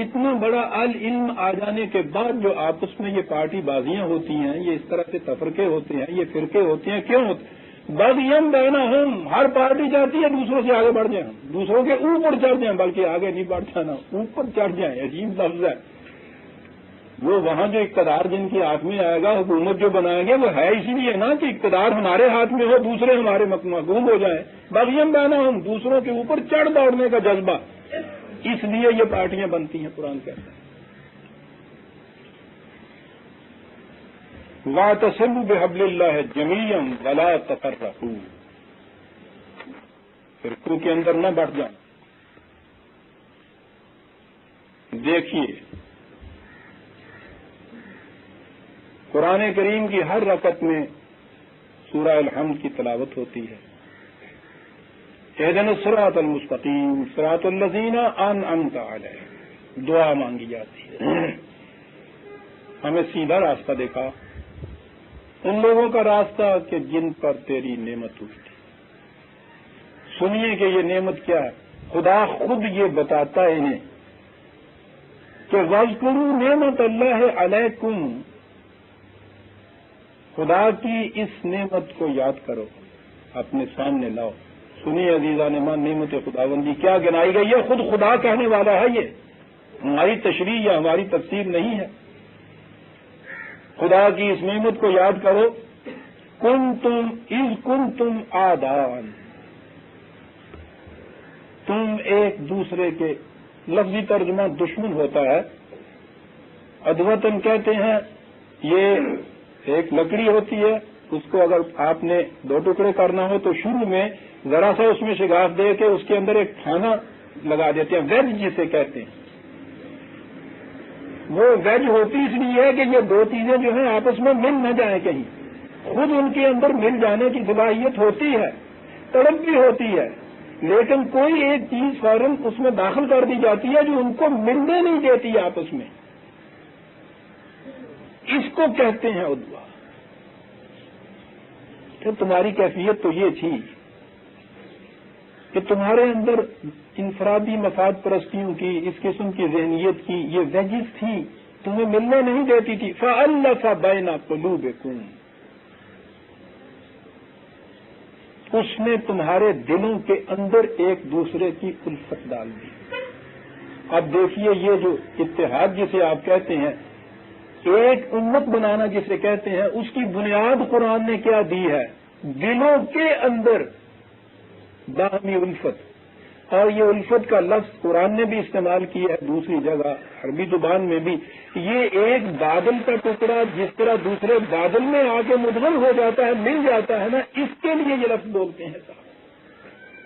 Speaker 1: اتنا بڑا العلم آ جانے کے بعد جو آپس میں یہ پارٹی بازیاں ہوتی ہیں، یہ اس طرح سے تفرقے ہوتے ہیں، یہ فرقے ہوتے ہیں، کیوں ہوتے ہیں؟ بغیم بینہم، ہر پارٹی چاہتی ہے دوسروں سے آگے بڑھ جائیں، دوسروں کے اوپر چڑھ جائیں، بلکہ آگے نہیں بڑھ جانا، اوپر چڑھ جائیں، عجیب لفظ ہے۔ وہ وہاں جو اقتدار جن کے ہاتھ میں آئے گا، حکومت جو بنائیں گے، وہ ہے اسی لیے نا کہ اقتدار ہمارے ہاتھ میں ہو، دوسرے ہمارے محکوم ہو جائیں۔ بغیم بینہم، دوسروں کے اوپر چڑھ دوڑنے کا جذبہ، اس لیے یہ پارٹیاں بنتی ہیں۔ قرآن کہتا ہے وَاعْتَصِمُوا بِحَبْلِ اللَّهِ جَمِيعًا وَلَا تَفَرَّقُوا، فرقوں کے اندر نہ بڑھ جائیں۔ دیکھیے قرآن کریم کی ہر رکعت میں سورہ الحمد کی تلاوت ہوتی ہے۔ اهدنا الصراط المستقیم صراط الذین انعمت علیہم، دعا مانگی جاتی ہے، ہمیں سیدھا راستہ دکھا، ان لوگوں کا راستہ کہ جن پر تیری نعمت ہوئی تھی۔ سنیے کہ یہ نعمت کیا ہے، خدا خود یہ بتاتا ہے انہیں کہ وَاذْكُرُوا نعمت اللہ علیکم، خدا کی اس نعمت کو یاد کرو، اپنے سامنے لاؤ۔ سنیے عزیزان ایمان، نعمت خداوندی کیا گنائی گئی ہے، خود خدا کہنے والا ہے، یہ ہماری تشریح یا ہماری تفسیر نہیں ہے۔ خدا کی اس نعمت کو یاد کرو، کنتم آدان، تم ایک دوسرے کے، لفظی ترجمہ دشمن ہوتا ہے، ادوتن کہتے ہیں، یہ ایک لکڑی ہوتی ہے، اس کو اگر آپ نے دو ٹکڑے کرنا ہو تو شروع میں ذرا سا اس میں شگاف دے کے اس کے اندر ایک کھانا لگا دیتے ہیں، ویج جسے کہتے ہیں۔ وہ ویج ہوتی اس لیے ہے کہ یہ دو چیزیں جو ہیں آپس میں مل نہ جائیں، کہیں خود ان کے اندر مل جانے کی صلاحیت ہوتی ہے، تڑپ بھی ہوتی ہے، لیکن کوئی ایک چیز فوراً اس میں داخل کر دی جاتی ہے جو ان کو ملنے نہیں دیتی آپس میں، اس کو کہتے ہیں عدوہ۔ تو تمہاری کیفیت تو یہ تھی کہ تمہارے اندر انفرادی مفاد پرستیوں کی، اس قسم کی ذہنیت کی یہ ویجز تھی، تمہیں ملنے نہیں دیتی تھی۔ فَأَلَّفَ بَيْنَ قُلُوبِكُمْ، اس نے تمہارے دلوں کے اندر ایک دوسرے کی الفت ڈال دی۔ اب دیکھیے یہ جو اتحاد جسے آپ کہتے ہیں، ایک امت بنانا جسے کہتے ہیں، اس کی بنیاد قرآن نے کیا دی ہے؟ دلوں کے اندر باہمی الفت، اور یہ الفت کا لفظ قرآن نے بھی استعمال کیا ہے دوسری جگہ، عربی زبان میں بھی۔ یہ ایک بادل کا ٹکڑا جس طرح دوسرے بادل میں آ کے مدغم ہو جاتا ہے، مل جاتا ہے نا، اس کے لیے یہ لفظ بولتے ہیں صاحب۔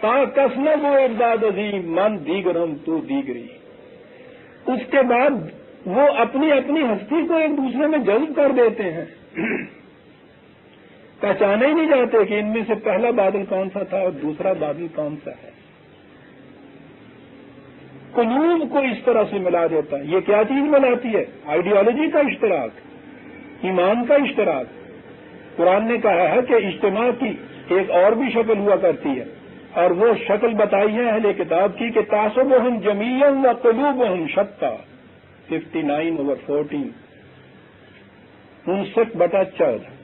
Speaker 1: تا کسنا وہ ایک باد عظیم من دیگرم تو دیگری، اس کے بعد وہ اپنی اپنی ہستی کو ایک دوسرے میں جذب کر دیتے ہیں، پہچانے ہی نہیں جاتے کہ ان میں سے پہلا بادل کون سا تھا اور دوسرا بادل کون سا ہے۔ قلوب کو اس طرح سے ملا دیتا ہے۔ یہ کیا چیز ملاتی ہے؟ آئیڈیالوجی کا اشتراک، ایمان کا اشتراک۔ قرآن نے کہا ہے کہ اجتماع کی ایک اور بھی شکل ہوا کرتی ہے، اور وہ شکل بتائی ہے اہل کتاب کی کہ تعصبہم جمیعا وقلوبہم شتیٰ، 59/14، 59/14،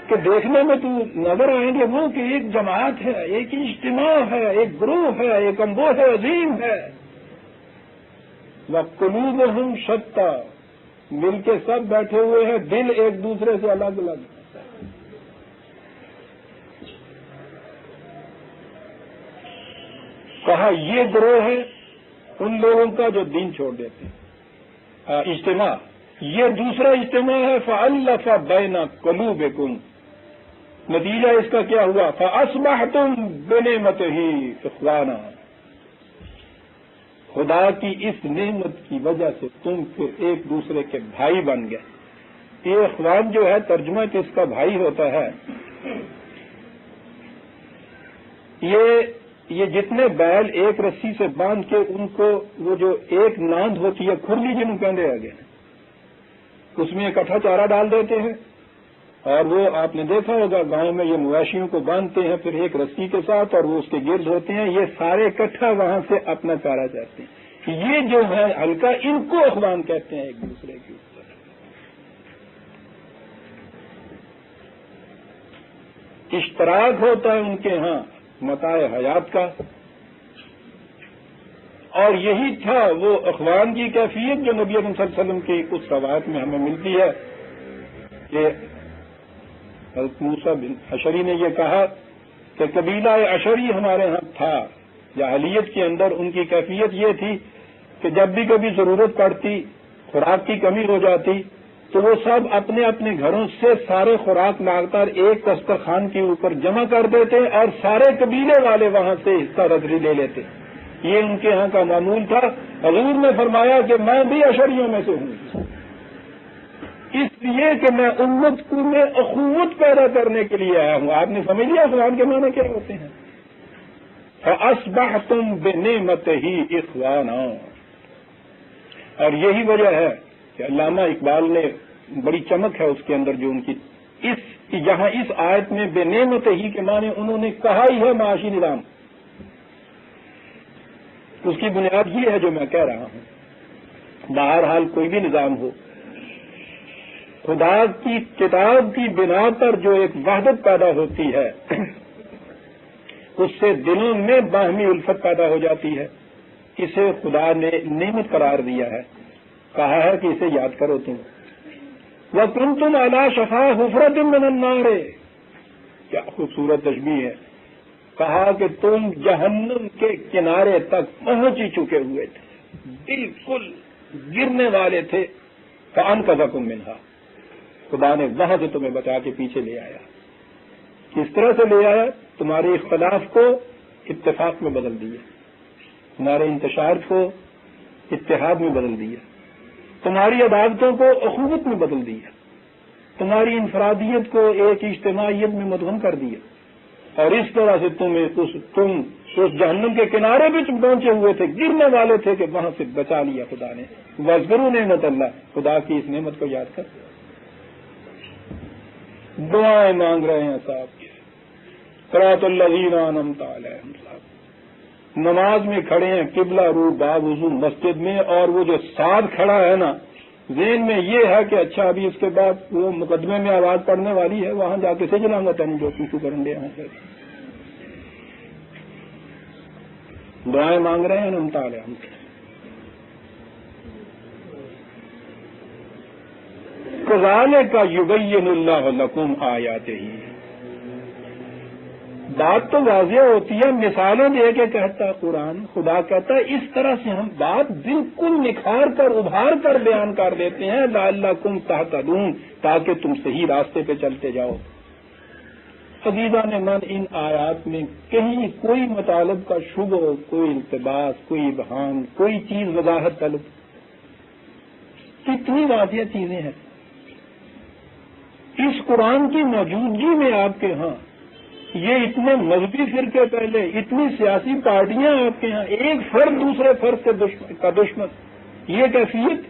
Speaker 1: کہ دیکھنے میں تو نظر آئیں گے وہ کہ ایک جماعت ہے، ایک اجتماع ہے، ایک گروہ ہے، ایک امبوہ عظیم ہے، وقلوبہم شتیٰ، مل کے سب بیٹھے ہوئے ہیں، دل ایک دوسرے سے الگ الگ۔ کہا یہ گروہ ہے ان لوگوں کا جو دین چھوڑ دیتے ہیں۔ اجتماع، یہ دوسرا اجتماع ہے فَأَلَّفَ بَيْنَ قُلُوبِكُمْ، نتیجہ اس کا کیا ہوا؟ فَأَصْبَحْتُمْ بِنِعْمَتِهِ إِخْوَانًا، خدا کی اس نعمت کی وجہ سے تم پھر ایک دوسرے کے بھائی بن گئے۔ یہ اخوان جو ہے ترجمہ کہ اس کا بھائی ہوتا ہے، یہ جتنے بیل ایک رسی سے باندھ کے ان کو وہ جو ایک ناند ہوتی ہے کھرلی جنہوں کہتے آگے اس میں اکٹھا چارہ ڈال دیتے ہیں اور وہ آپ نے دیکھا ہوگا گاؤں میں یہ مویشیوں کو باندھتے ہیں پھر ایک رسی کے ساتھ اور وہ اس کے گرد ہوتے ہیں یہ سارے اکٹھا وہاں سے اپنا چارہ چاہتے ہیں یہ جو ہے حلقہ ان کو اخوان کہتے ہیں ایک دوسرے کے اوپر اشتراک ہوتا ہے ان کے ہاں متاع حیات کا اور یہی تھا وہ اخوان کی کیفیت جو نبی اکرم صلی اللہ علیہ وسلم کی اس روایت میں ہمیں ملتی ہے کہ حضرت موسیٰ بن اشعری نے یہ کہا کہ قبیلہ اشعری ہمارے ہاں تھا جاہلیت کے اندر ان کی کیفیت یہ تھی کہ جب بھی کبھی ضرورت پڑتی خوراک کی کمی ہو جاتی تو وہ سب اپنے اپنے گھروں سے سارے خوراک لا کر ایک دسترخوان کے اوپر جمع کر دیتے اور سارے قبیلے والے وہاں سے حصہ رزری لے لیتے یہ ان کے ہاں کا معمول تھا حضور نے فرمایا کہ میں بھی اشعریوں میں سے ہوں اس لیے کہ میں امت کو میں اخوت پیدا کرنے کے لیے آیا ہوں آپ نے سمجھ لیا اخوان کے معنی کیا ہوتے ہیں فَأَصْبَحْتُمْ بِنِعْمَتِهِ إِخْوَانًا اور یہی وجہ ہے کہ علامہ اقبال نے بڑی چمک ہے اس کے اندر جو ان کی جہاں اس آیت میں بے نعمت ہی کے معنی انہوں نے کہا ہی ہے معاشی نظام اس کی بنیاد یہ ہے جو میں کہہ رہا ہوں بہرحال کوئی بھی نظام ہو خدا کی کتاب کی بنا پر جو ایک وحدت پیدا ہوتی ہے اس سے دلوں میں باہمی الفت پیدا ہو جاتی ہے اسے خدا نے نعمت قرار دیا ہے کہا ہے کہ اسے یاد کرو تم وَكُنْتُمْ عَلَىٰ شَفَا حُفْرَةٍ مِّنَ النَّارِ کیا خوبصورت تشبیہ ہے کہا کہ تم جہنم کے کنارے تک پہنچ ہی چکے ہوئے تھے بالکل گرنے والے تھے فَأَنْقَذَكُم مِّنْهَا خدا نے وہاں سے تمہیں بچا کے پیچھے لے آیا کس طرح سے لے آیا تمہارے اختلاف کو اتفاق میں بدل دیا تمہارے انتشار کو اتحاد میں بدل دیا تمہاری عداوتوں کو اخوت میں بدل دیا تمہاری انفرادیت کو ایک اجتماعیت میں مدغم کر دیا اور اس طرح سے تم اس جہنم کے کنارے بھی پہنچے ہوئے تھے گرنے والے تھے کہ وہاں سے بچا لیا خدا نے وَاذْكُرُوا نعمت اللہ خدا کی اس نعمت کو یاد کر دعائیں مانگ رہے ہیں صاحب کی صراط الذین انعمت علیہم صاحب نماز میں کھڑے ہیں قبلہ رو باوضو مسجد میں اور وہ جو ساتھ کھڑا ہے نا ذہن میں یہ ہے کہ اچھا ابھی اس کے بعد وہ مقدمے میں آواز پڑنے والی ہے وہاں جا کے سے جلاؤں گا تین جو کچھ کریں گے دعائیں مانگ رہے ہیں انعمت علیہم کذالک یبین اللہ لکم آیاتہ بات تو واضح ہوتی ہے مثالیں دے کے کہتا ہے قرآن خدا کہتا ہے اس طرح سے ہم بات بالکل نکھار کر ابھار کر بیان کر دیتے ہیں لعلکم تہتدون تاکہ تم صحیح راستے پہ چلتے جاؤ عزیزان من ان آیات میں کہیں کوئی مطالب کا شبہ کوئی التباس کوئی ابہام کوئی چیز وضاحت طلب کتنی واضح چیزیں ہیں اس قرآن کی موجودگی میں آپ کے ہاں یہ اتنے مذہبی فرقے پہلے اتنی سیاسی پارٹیاں آپ کے ہاں ایک فرد دوسرے فرد کا دشمن یہ کیفیت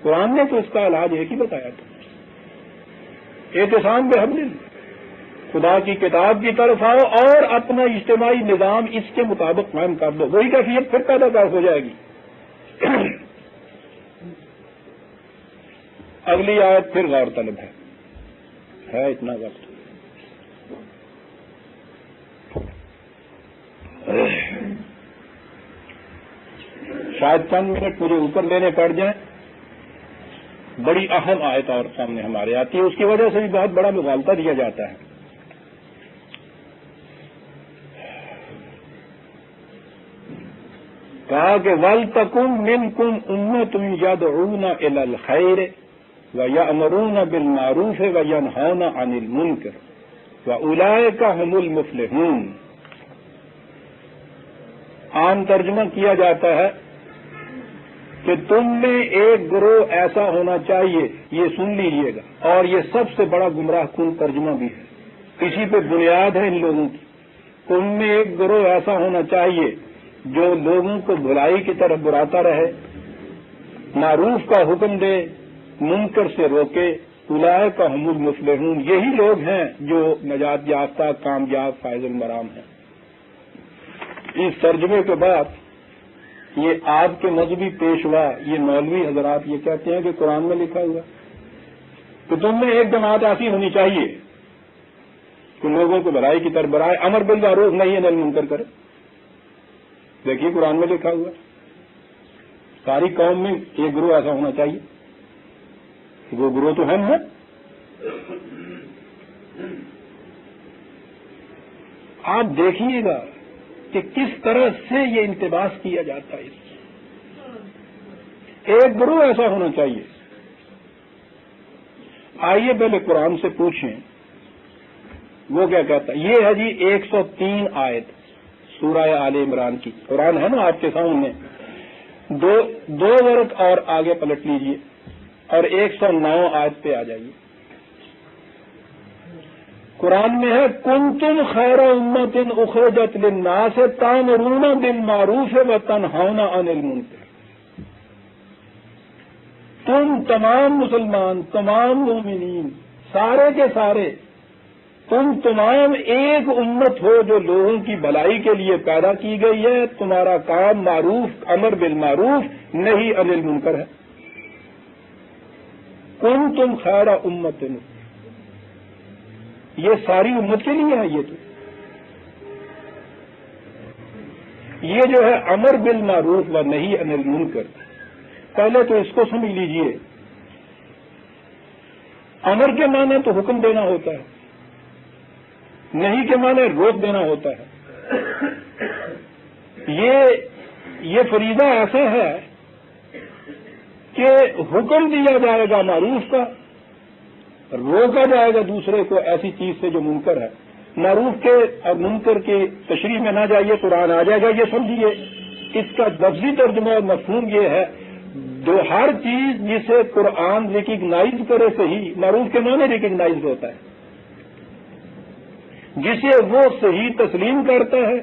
Speaker 1: قرآن نے تو اس کا علاج ایک ہی بتایا تھا اعتصام بحبل خدا کی کتاب کی طرف آؤ اور اپنا اجتماعی نظام اس کے مطابق قائم کر دو وہی کیفیت پھر پیدا ہو جائے گی اگلی آیت پھر غور طلب ہے اتنا وقت شاید چند منٹ مجھے اوپر لینے پڑ جائیں بڑی اہم آیت اور سامنے ہمارے آتی ہے اس کی وجہ سے بھی بہت بڑا مغالطہ دیا جاتا ہے کہا کہ وَلْتَكُن مِّنكُمْ أُمَّةٌ يَدْعُونَ إِلَى الْخَيْرِ وَيَأْمُرُونَ بِالْمَعْرُوفِ وَيَنْهَوْنَ عَنِ الْمُنكَرِ وَأُولَٰئِكَ هُمُ الْمُفْلِحُونَ عام ترجمہ کیا جاتا ہے کہ تم میں ایک گروہ ایسا ہونا چاہیے یہ سن لیجیے گا اور یہ سب سے بڑا گمراہ کن ترجمہ بھی ہے اسی پہ بنیاد ہے ان لوگوں کی تم میں ایک گروہ ایسا ہونا چاہیے جو لوگوں کو بھلائی کی طرف بلاتا رہے، معروف کا حکم دے، منکر سے روکے، اولئک هم المفلحون، یہی لوگ ہیں جو نجات یافتہ، کامیاب، فائز المرام ہیں۔ اس ترجمے کے بعد یہ آپ کے مذہبی پیشوا، یہ مولوی حضرات یہ کہتے ہیں کہ قرآن میں لکھا ہوا کہ تم میں ایک جماعت ایسی ہونی چاہیے کہ لوگوں کو بھلائی کی طرف برائے، امر بالمعروف نہی عن المنکر کرے۔ دیکھیے قرآن میں لکھا ہوا، ساری قوم میں ایک گروہ ایسا ہونا چاہیے، وہ گروہ تو ہم ہیں۔ آپ دیکھیے گا کہ کس طرح سے یہ انتباس کیا جاتا ہے، ایک گروہ ایسا ہونا چاہیے۔ آئیے پہلے قرآن سے پوچھیں وہ کیا کہتا ہے۔ یہ ہے جی 103 آیت سورہ آل عمران کی، قرآن ہے نا آپ کے سامنے، دو ورق اور آگے پلٹ لیجئے اور 109 آیت پہ آ جائیے۔ قرآن میں ہے کنتم خیر امت اخرجت للناس تأمرون بالمعروف وتنہون عن المنکر۔ تم تمام مسلمان، تمام مومنین، سارے کے سارے، تم تمام ایک امت ہو جو لوگوں کی بھلائی کے لیے پیدا کی گئی ہے۔ تمہارا کام معروف، امر بالمعروف، نہی عن المنکر ہے۔ کنتم خیر امت، یہ ساری امت کے لیے ہے۔ یہ جو ہے امر بالمعروف و نہی عن المنکر، پہلے تو اس کو سمجھ لیجئے۔ امر کے معنی تو حکم دینا ہوتا ہے، نہیں کے معنی روک دینا ہوتا ہے۔ یہ فریضہ ایسا ہے کہ حکم دیا جائے گا معروف کا، روکا جائے گا دوسرے کو ایسی چیز سے جو منکر ہے۔ معروف کے اور منکر کی تشریح میں نہ جائیے، قرآن آ جائے گا، یہ سمجھیے۔ اس کا لفظی ترجمہ اور مفہوم یہ ہے جو ہر چیز جسے قرآن ریکگنائز کرے صحیح، معروف کے معنی ریکگنائز ہوتا ہے، جسے وہ صحیح تسلیم کرتا ہے۔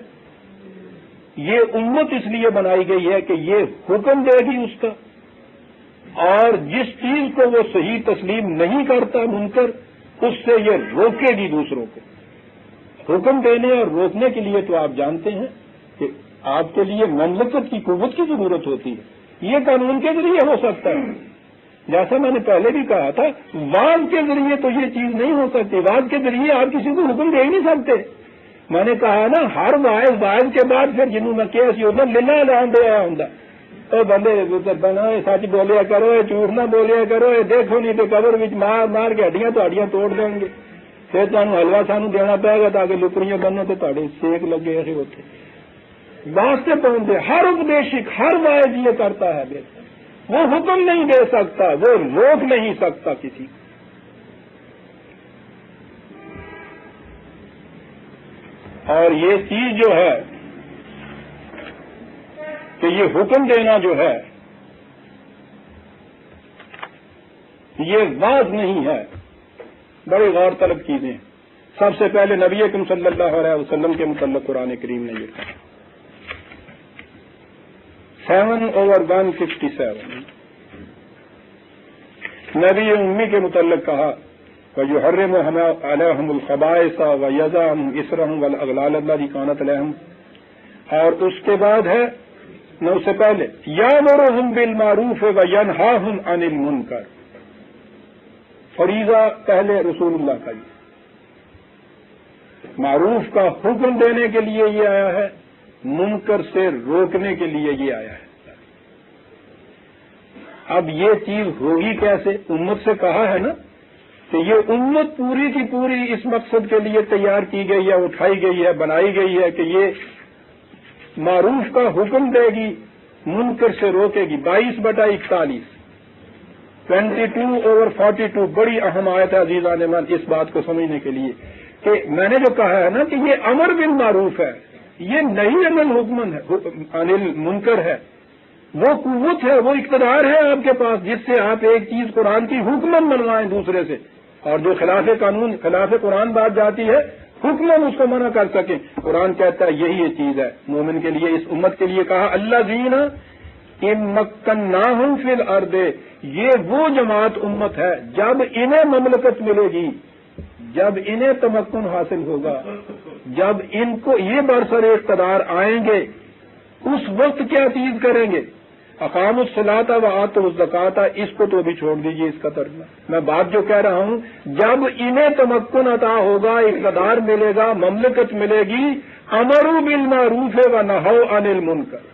Speaker 1: یہ امت اس لیے بنائی گئی ہے کہ یہ حکم دے گی اس کا، اور جس چیز کو وہ صحیح تسلیم نہیں کرتا منکر، اس سے یہ روکے گی دوسروں کو۔ حکم دینے اور روکنے کے لیے تو آپ جانتے ہیں کہ آپ کے لیے مملکت کی قوت کی ضرورت ہوتی ہے، یہ قانون کے ذریعے ہو سکتا ہے۔ جیسا میں نے پہلے بھی کہا تھا، وعظ کے ذریعے تو یہ چیز نہیں ہو سکتی، وعظ کے ذریعے آپ کسی کو حکم دے ہی نہیں سکتے۔ میں نے کہا نا، ہر واعظ کے بعد پھر جنہوں میں کیا سی ہوتا لینا اعلان دیا ہوں، تو بندے بنا سچ بولیا کرو، جھوٹ نہ بولیا کرو، دیکھو نہیں تو قبر وچ مار مار کے ہڈیاں توڑ دیں گے، پھر تمہیں حلوہ سانو دینا پائے گا تاکہ لکڑیاں بنو تو تھوڑے سیک لگے ایسے ہوتے واسطے پہنچتے۔ ہر اپدیشک، ہر واعظ یہ کرتا ہے، وہ حکم نہیں دے سکتا، وہ روک نہیں سکتا کسی کو۔ اور یہ چیز جو ہے کہ یہ حکم دینا جو ہے یہ واضح نہیں ہے، بڑی غور طلب چیزیں۔ سب سے پہلے نبی اکرم صلی اللہ علیہ وسلم کے متعلق قرآن کریم نے یہ کہا 7/167 نبی امی کے متعلق کہا وَيُحَرِّمُ عَلَيْهِمُ الْخَبَائِثَ وَيَضَعُ إِصْرَهُمْ وَالْأَغْلَالَ الَّتِي كَانَتْ عَلَيْهِمْ، اور اس کے بعد ہے نہ اس سے پہلے يَأْمُرُهُمْ بِالْمَعْرُوفِ وَيَنْهَاهُمْ عَنِ الْمُنكَرِ، فریضہ پہلے رسول اللہ کا، یہ معروف کا حکم دینے کے لیے یہ آیا ہے، منکر سے روکنے کے لیے یہ آیا ہے۔ اب یہ چیز ہوگی کیسے؟ امت سے کہا ہے نا کہ یہ امت پوری کی پوری اس مقصد کے لیے تیار کی گئی ہے، اٹھائی گئی ہے، بنائی گئی ہے کہ یہ معروف کا حکم دے گی، منکر سے روکے گی۔ 22/41 22/42 بڑی اہم آیت ہے عزیزان من اس بات کو سمجھنے کے لیے کہ میں نے جو کہا ہے نا کہ یہ امر بالمعروف ہے، یہ نہیں عن المنکر ہے، وہ قوت ہے، وہ اقتدار ہے آپ کے پاس جس سے آپ ایک چیز قرآن کی حکمن منوائیں دوسرے سے، اور جو خلاف قانون خلاف قرآن بات جاتی ہے حکم اس کو منع کر سکیں. قرآن کہتا ہے یہی یہ چیز ہے مومن کے لیے. اس امت کے لیے کہا الذین ان مکناہم فی الارض، یہ وہ جماعت امت ہے جب انہیں مملکت ملے گی، جب انہیں تمکن حاصل ہوگا، جب ان کو یہ برسر اقتدار آئیں گے، اس وقت کیا چیز کریں گے؟ اقام الصلاۃ و آتوا الزکوٰۃ. اس کو تو ابھی چھوڑ دیجیے اس کا ترجمہ. میں بات جو کہہ رہا ہوں، جب انہیں تمکن عطا ہوگا، اقتدار ملے گا، مملکت ملے گی، امروا بالمعروف و نہوا عن المنکر،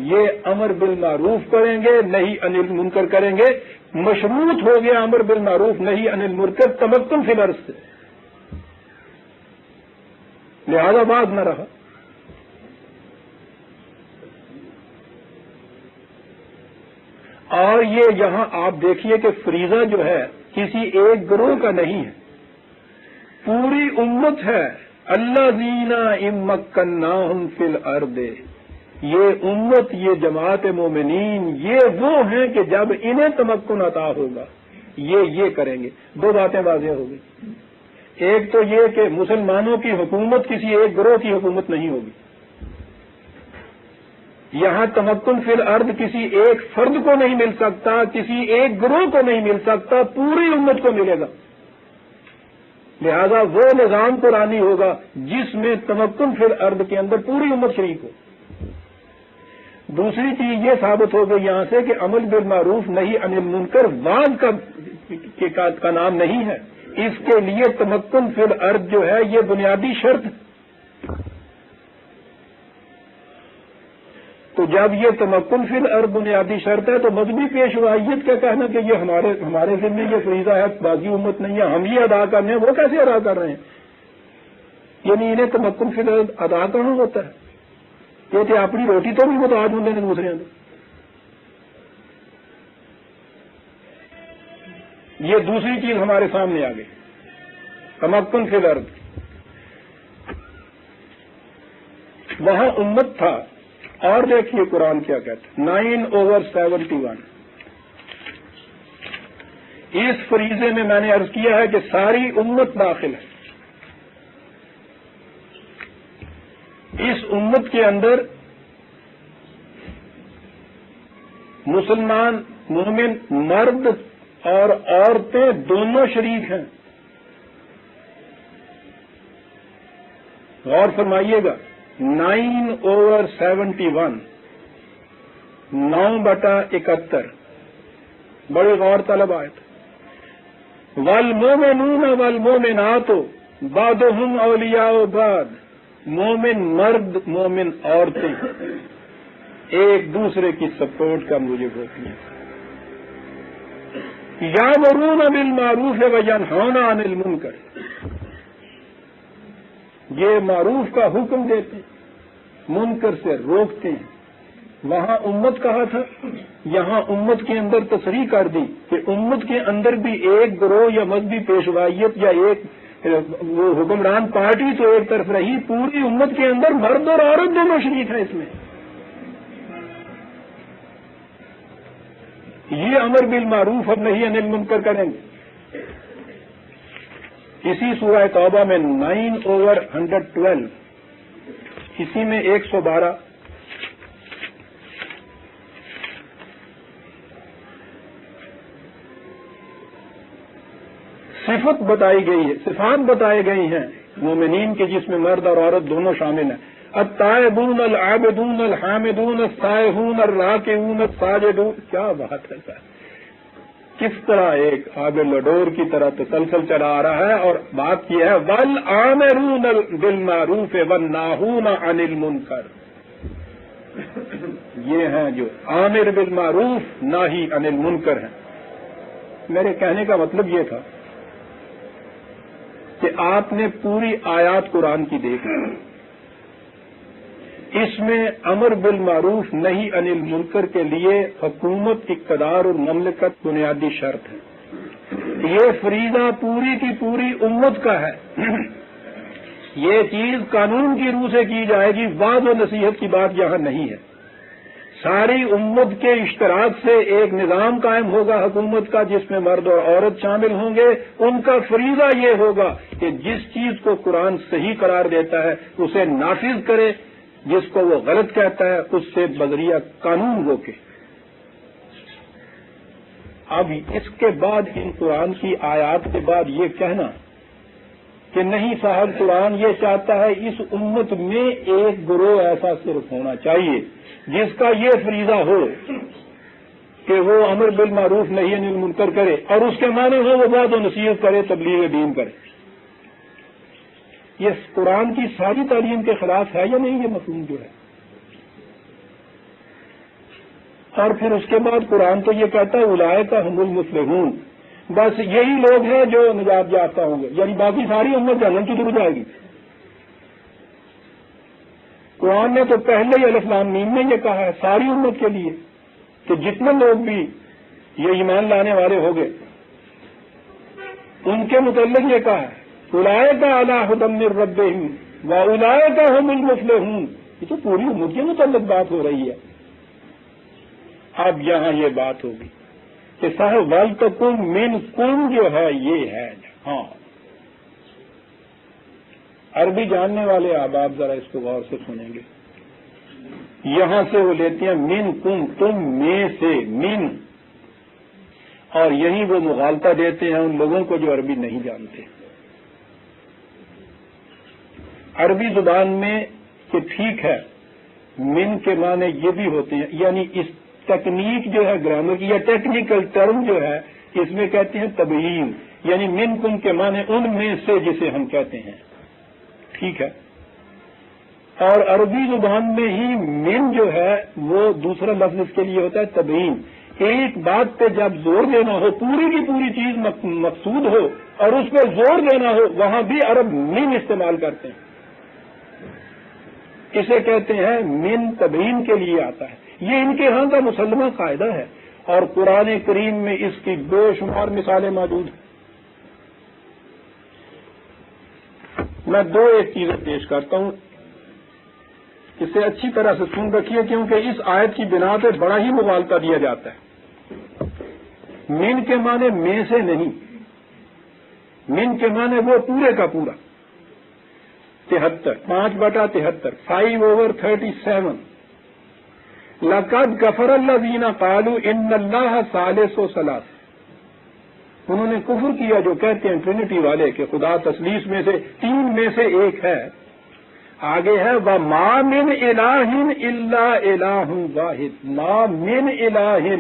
Speaker 1: یہ امر بالمعروف کریں گے، نہیں عن المنکر کریں گے. مشروط ہو گیا امر بالمعروف نہیں عن المنکر تمکن فی الارض سے، لہذا بات نہ رہا. اور یہ یہاں آپ دیکھیے کہ فریضہ جو ہے کسی ایک گروہ کا نہیں ہے، پوری امت ہے. الذین ان مکناہم فی الارض، یہ امت، یہ جماعت مومنین، یہ وہ ہیں کہ جب انہیں تمکن عطا ہوگا یہ کریں گے. دو باتیں واضح ہو گئی. ایک تو یہ کہ مسلمانوں کی حکومت کسی ایک گروہ کی حکومت نہیں ہوگی. یہاں تمکن فی الارض کسی ایک فرد کو نہیں مل سکتا، کسی ایک گروہ کو نہیں مل سکتا، پوری امت کو ملے گا. لہذا وہ نظام قرآنی ہوگا جس میں تمکن فی الارض کے اندر پوری امت شریک ہو. دوسری چیز یہ ثابت ہو گئی یہاں سے کہ عمل بالمعروف نہیں عن المنکر وعظ کا نام نہیں ہے. اس کے لیے تمکن فی الارض جو ہے یہ بنیادی شرط. تو جب یہ تمکن فی الارض بنیادی شرط ہے تو مذہبی پیشوائیت کا کہنا کہ یہ ہمارے ذمہ یہ فریضہ ہے، باقی امت نہیں ہے، ہم یہ ادا کر رہے ہیں، وہ کیسے ادا کر رہے ہیں؟ یعنی انہیں تمکن فی الارض ادا کرنا ہوتا ہے. یہ کہ اپنی روٹی تو بھی محتاج ہوں نے دوسرے اندر. یہ دوسری چیز ہمارے سامنے آ گئی، تمکن فی الارض. وہاں امت تھا. اور دیکھیے قرآن کیا کہتا ہے، 9/71. اس فریضے میں میں نے عرض کیا ہے کہ ساری امت داخل ہے. اس امت کے اندر مسلمان مومن مرد اور عورتیں دونوں شریک ہیں. غور فرمائیے گا، 9/71، 9/71 بڑی غور طلب آیت. والمومنون والمومنات بعضهم اولیاء بعض، مومن مرد مومن عورتیں ایک دوسرے کی سپورٹ کا موجب ہوتی ہیں. یامرون بالمعروف وینہون عن المنکر، یہ معروف کا حکم دیتے ہیں، منکر سے روکتے ہیں. وہاں امت کہا تھا، یہاں امت کے اندر تصریح کر دی کہ امت کے اندر بھی ایک گروہ یا مذہبی پیشوائیت یا ایک وہ حکمران پارٹی تو ایک طرف رہی، پوری امت کے اندر مرد اور عورت دونوں شریک ہیں. اس میں یہ امر بالمعروف اب نہیں عن المنکر کریں گے. اسی سورہ توبہ میں 9/112، اسی میں 112 صفت بتائی گئی ہے، صفات بتائی گئی ہیں مومنین کے جس میں مرد اور عورت دونوں شامل ہیں. التائبون العابدون الحامدون السائحون الراکعون الساجدون. کیا بات ہے سر، کس طرح ایک آب لڈور کی طرح تسلسل چلا آ رہا ہے. اور بات یہ ہے والآمرون بالمعروف والناہون عن المنکر، یہ ہیں جو آمر بالمعروف ناہی عن المنکر ہیں. میرے کہنے کا مطلب یہ تھا کہ آپ نے پوری آیات قرآن کی دیکھی، اس میں امر بالمعروف نہیں عن المنکر کے لیے حکومت، اقتدار اور مملکت بنیادی شرط ہے. یہ فریضہ پوری کی پوری امت کا ہے. یہ چیز قانون کی روح سے کی جائے گی، وعظ و نصیحت کی بات یہاں نہیں ہے. ساری امت کے اشتراک سے ایک نظام قائم ہوگا حکومت کا جس میں مرد اور عورت شامل ہوں گے. ان کا فریضہ یہ ہوگا کہ جس چیز کو قرآن صحیح قرار دیتا ہے اسے نافذ کرے، جس کو وہ غلط کہتا ہے اس سے بذریعہ قانون روکے۔ اب اس کے بعد ان قرآن کی آیات کے بعد یہ کہنا کہ نہیں صاحب قرآن یہ چاہتا ہے اس امت میں ایک گروہ ایسا صرف ہونا چاہیے جس کا یہ فریضہ ہو کہ وہ امر بالمعروف نہی عن المنکر کرے، اور اس کے معنی ہو وہ بات و نصیحت کرے، تبلیغ دین کرے۔ یہ قرآن کی ساری تعلیم کے خلاف ہے یا نہیں یہ مفہوم جو ہے؟ اور پھر اس کے بعد قرآن تو یہ کہتا ہے اولئک هم المفلحون، بس یہی لوگ ہیں جو نجات یافتہ ہوں گے، یعنی باقی ساری امت جہنم کی طرف جائے گی۔ قرآن نے تو پہلے ہی الف لام میم میں یہ کہا ہے ساری امت کے لیے کہ جتنے لوگ بھی یہ ایمان لانے والے ہو گئے ان کے متعلق یہ کہا ہے اولئک علی ھدی من ربہم واولئک ھم المفلحون۔ یہ تو پوری امت کے متعلق بات ہو رہی ہے۔ اب یہاں یہ بات ہوگی کہ صاحب وَلْتَکُن مِنْکُم جو ہے یہ ہے، ہاں عربی جاننے والے احباب ذرا اس کو غور سے سنیں گے۔ یہاں سے وہ لیتے ہیں من کم، تم میں سے، من، اور یہی وہ مغالطہ دیتے ہیں ان لوگوں کو جو عربی نہیں جانتے۔ عربی زبان میں کہ ٹھیک ہے من کے معنی یہ بھی ہوتے ہیں، یعنی اس تکنیک جو ہے گرامر کی یا ٹیکنیکل ٹرم جو ہے اس میں کہتے ہیں تبیین، یعنی من کم کے معنی ان میں سے جسے ہم کہتے ہیں، ٹھیک ہے۔ اور عربی زبان میں ہی من جو ہے وہ دوسرا لفظ اس کے لیے ہوتا ہے تبیین۔ ایک بات پہ جب زور دینا ہو، پوری کی پوری چیز مقصود ہو اور اس پہ زور دینا ہو، وہاں بھی عرب من استعمال کرتے ہیں، اسے کہتے ہیں من تبیین کے لیے آتا ہے۔ یہ ان کے ہاں کا مسلمہ قاعدہ ہے اور قرآن کریم میں اس کی بے شمار مثالیں موجود ہیں۔ میں دو ایک چیزیں پیش کرتا ہوں، اسے اچھی طرح سے سن رکھیے کیونکہ اس آیت کی بنا پہ بڑا ہی مغالطہ دیا جاتا ہے۔ من کے معنی میں سے نہیں، من کے معنی وہ پورے کا پورا 73، 5/73، 5/37۔ لَقَدْ كَفَرَ الَّذِينَ قَالُوا إِنَّ اللَّهَ ثَالِثُ ثَلَاثَ۔ انہوں نے کفر کیا جو کہتے ہیں ٹرینٹی والے کہ خدا تثلیث میں سے تین میں سے ایک ہے۔ آگے ہے وَمَا مِنْ إِلَٰهٍ إِلَّا إِلَٰهٌ وَاحِدٌ، مَا مِنْ إِلَٰهٍ،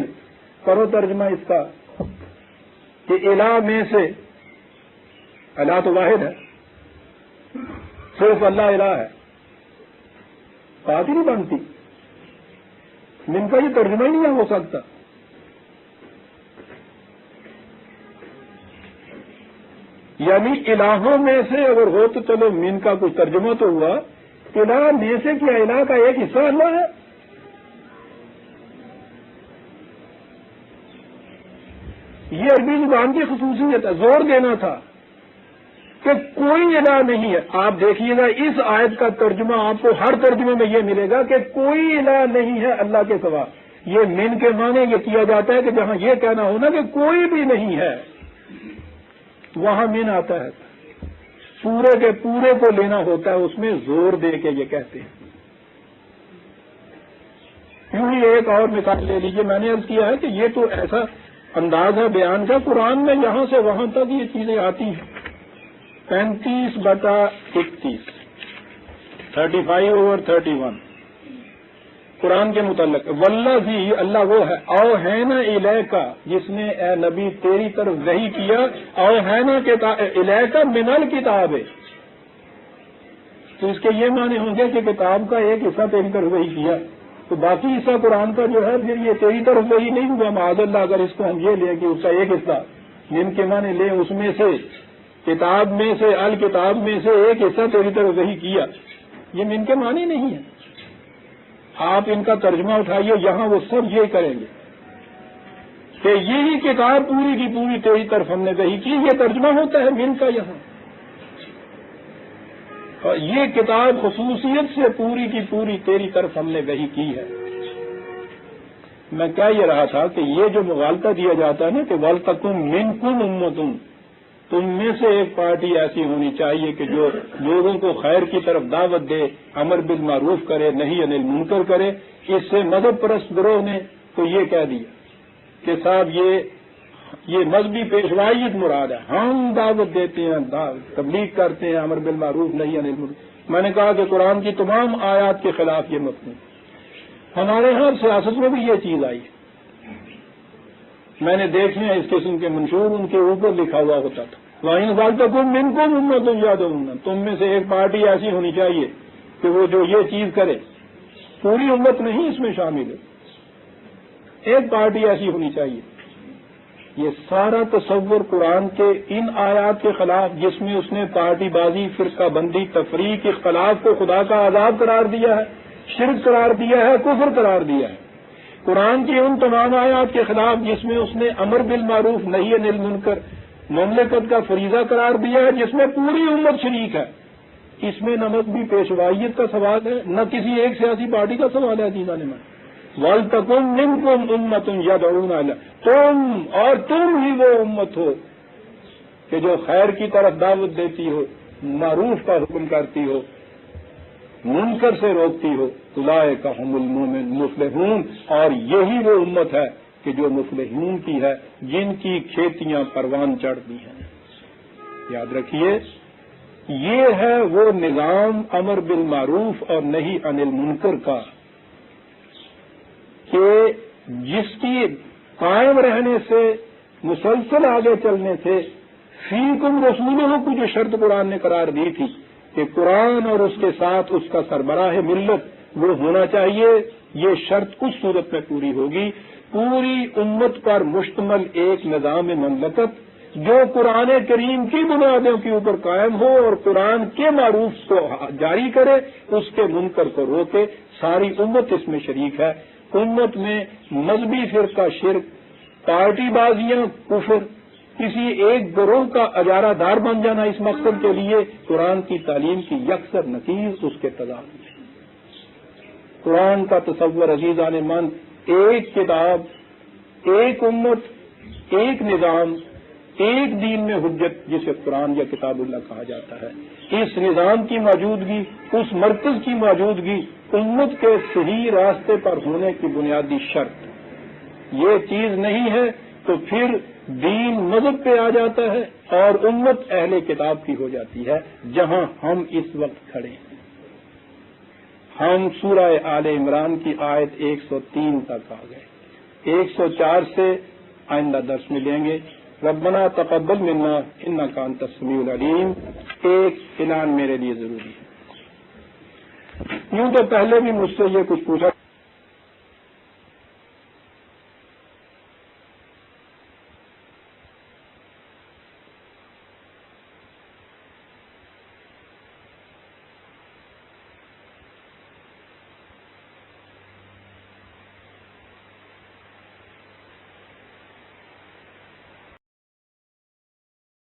Speaker 1: کرو ترجمہ اس کا کہ الہ میں سے، الہ تو واحد ہے، صرف اللہ الہ ہے، بات ہی نہیں بنتی، من کا یہ ترجمہ ہی نہیں ہو سکتا۔ یعنی الہوں میں سے اگر ہو تو چلو من کا کوئی ترجمہ تو ہوا، الہ میں سے کیا الہ کا ایک حصہ اللہ ہے؟ یہ عربی زبان کی خصوصیت ہے، زور دینا تھا کہ کوئی الہ نہیں ہے۔ آپ دیکھیے گا اس آیت کا ترجمہ آپ کو ہر ترجمے میں یہ ملے گا کہ کوئی الہ نہیں ہے اللہ کے سوا۔ یہ من کے معنی یہ کیا جاتا ہے کہ جہاں یہ کہنا ہونا کہ کوئی بھی نہیں ہے وہاں من آتا ہے، پورے کے پورے کو لینا ہوتا ہے، اس میں زور دے کے یہ کہتے ہیں۔ یوں ہی ایک اور مثال لے لیجیے، میں نے عرض کیا ہے کہ یہ تو ایسا انداز ہے بیان کا، قرآن میں یہاں سے وہاں تک یہ چیزیں آتی ہیں۔ 35/31، 35/31 قرآن کے متعلق، والذی، اللہ وہ ہے، اوحینا الیک، جس نے اے نبی تیری طرف وحی کیا، اوحینا الیک من الکتاب، تو اس کے یہ معنی ہوں گے کہ کتاب کا ایک حصہ تیری طرف وحی کیا، تو باقی حصہ قرآن کا جو ہے پھر یہ تیری طرف وحی نہیں ہوا، معاذ اللہ اگر اس کو ہم یہ لیں کہ اس کا ایک حصہ جن کے معنی لیں، اس میں سے کتاب میں سے، الکتاب میں سے ایک حصہ تیری طرف وحی کیا، یہ من کے معنی نہیں ہے۔ آپ ان کا ترجمہ اٹھائیے، یہاں وہ سب یہ کریں گے کہ یہی کتاب پوری کی پوری تیری طرف ہم نے وحی کی، یہ ترجمہ ہوتا ہے من کا یہاں، اور یہ کتاب خصوصیت سے پوری کی پوری تیری طرف ہم نے وحی کی ہے۔ میں کہہ یہ رہا تھا کہ یہ جو مغالطہ دیا جاتا ہے نا کہ وَلْتَکُن مِنْکُمْ أُمَّةٌ، تم میں سے ایک پارٹی ایسی ہونی چاہیے کہ جو لوگوں کو خیر کی طرف دعوت دے، امر بالمعروف کرے، نہی عن المنکر کرے۔ اس سے مذہب پرست گروہ نے تو یہ کہہ دیا کہ صاحب یہ مذہبی پیشوائیت مراد ہے، ہم دعوت دیتے ہیں، تبلیغ کرتے ہیں، امر بالمعروف نہی عن المنکر۔ میں نے کہا کہ قرآن کی تمام آیات کے خلاف یہ مفہوم۔ ہمارے ہاں سیاست میں بھی یہ چیز آئی، میں نے دیکھے ہیں اس قسم کے منشور، ان کے اوپر لکھا ہوا ہوتا تھا وہیں والتکم منکم امۃ یدعون، تم میں سے ایک پارٹی ایسی ہونی چاہیے کہ وہ جو یہ چیز کرے، پوری امت نہیں اس میں شامل ہے، ایک پارٹی ایسی ہونی چاہیے۔ یہ سارا تصور قرآن کے ان آیات کے خلاف جس میں اس نے پارٹی بازی، فرقہ بندی، تفریق، اختلاف کو خدا کا عذاب قرار دیا ہے، شرک قرار دیا ہے، کفر قرار دیا ہے۔ قرآن کی ان تمام آیات کے خلاف جس میں اس نے امر بالمعروف نہی عن المنکر مملکت کا فریضہ قرار دیا ہے، جس میں پوری امت شریک ہے، اس میں نہ مذہبی پیشوائیت کا سوال ہے، نہ کسی ایک سیاسی پارٹی کا سوال ہے۔ عزیزان من وَلْتَكُن مِّنكُمْ أُمَّةٌ يَدْعُونَ تم اور تم ہی وہ امت ہو کہ جو خیر کی طرف دعوت دیتی ہو، معروف کا حکم کرتی ہو، منکر سے روکتی ہو۔ اولئک ھم المفلحون، اور یہی وہ امت ہے کہ جو مفلحون کی ہے، جن کی کھیتیاں پروان چڑھتی ہیں۔ یاد رکھیے، یہ ہے وہ نظام امر بالمعروف اور نہی عن المنکر کا کہ جس کی قائم رہنے سے، مسلسل آگے چلنے سے، فیکم رسولہ کو جو شرط قرآن نے قرار دی تھی کہ قرآن اور اس کے ساتھ اس کا سربراہ ملت وہ ہونا چاہیے، یہ شرط اس صورت میں پوری ہوگی۔ پوری امت پر مشتمل ایک نظام مملکت جو قرآن کریم کی بنیادوں کے اوپر قائم ہو اور قرآن کے معروف کو جاری کرے، اس کے منکر کو روکے، ساری امت اس میں شریک ہے۔ امت میں مذہبی فرقہ شرک، پارٹی بازیاں کفر، کسی ایک گروہ کا اجارہ دار بن جانا اس مقصد کے لیے قرآن کی تعلیم کی یکسر نقیض اس کے تضاد میں۔ قرآن کا تصور عزیزان من، ایک کتاب، ایک امت، ایک نظام، ایک دین میں حجت جسے قرآن یا کتاب اللہ کہا جاتا ہے، اس نظام کی موجودگی، اس مرکز کی موجودگی امت کے صحیح راستے پر ہونے کی بنیادی شرط۔ یہ چیز نہیں ہے تو پھر دین مذہب پہ آ جاتا ہے اور امت اہل کتاب کی ہو جاتی ہے، جہاں ہم اس وقت کھڑے ہیں۔ ہم سورہ آل عمران کی آیت 103 تک آ گئے، 104 سے آئندہ درس میں لیں گے۔ ربنا تقبل منا انک انت السمیع العلیم۔ ایک اعلان میرے لیے ضروری ہے، یوں تو پہلے بھی مجھ سے یہ کچھ پوچھا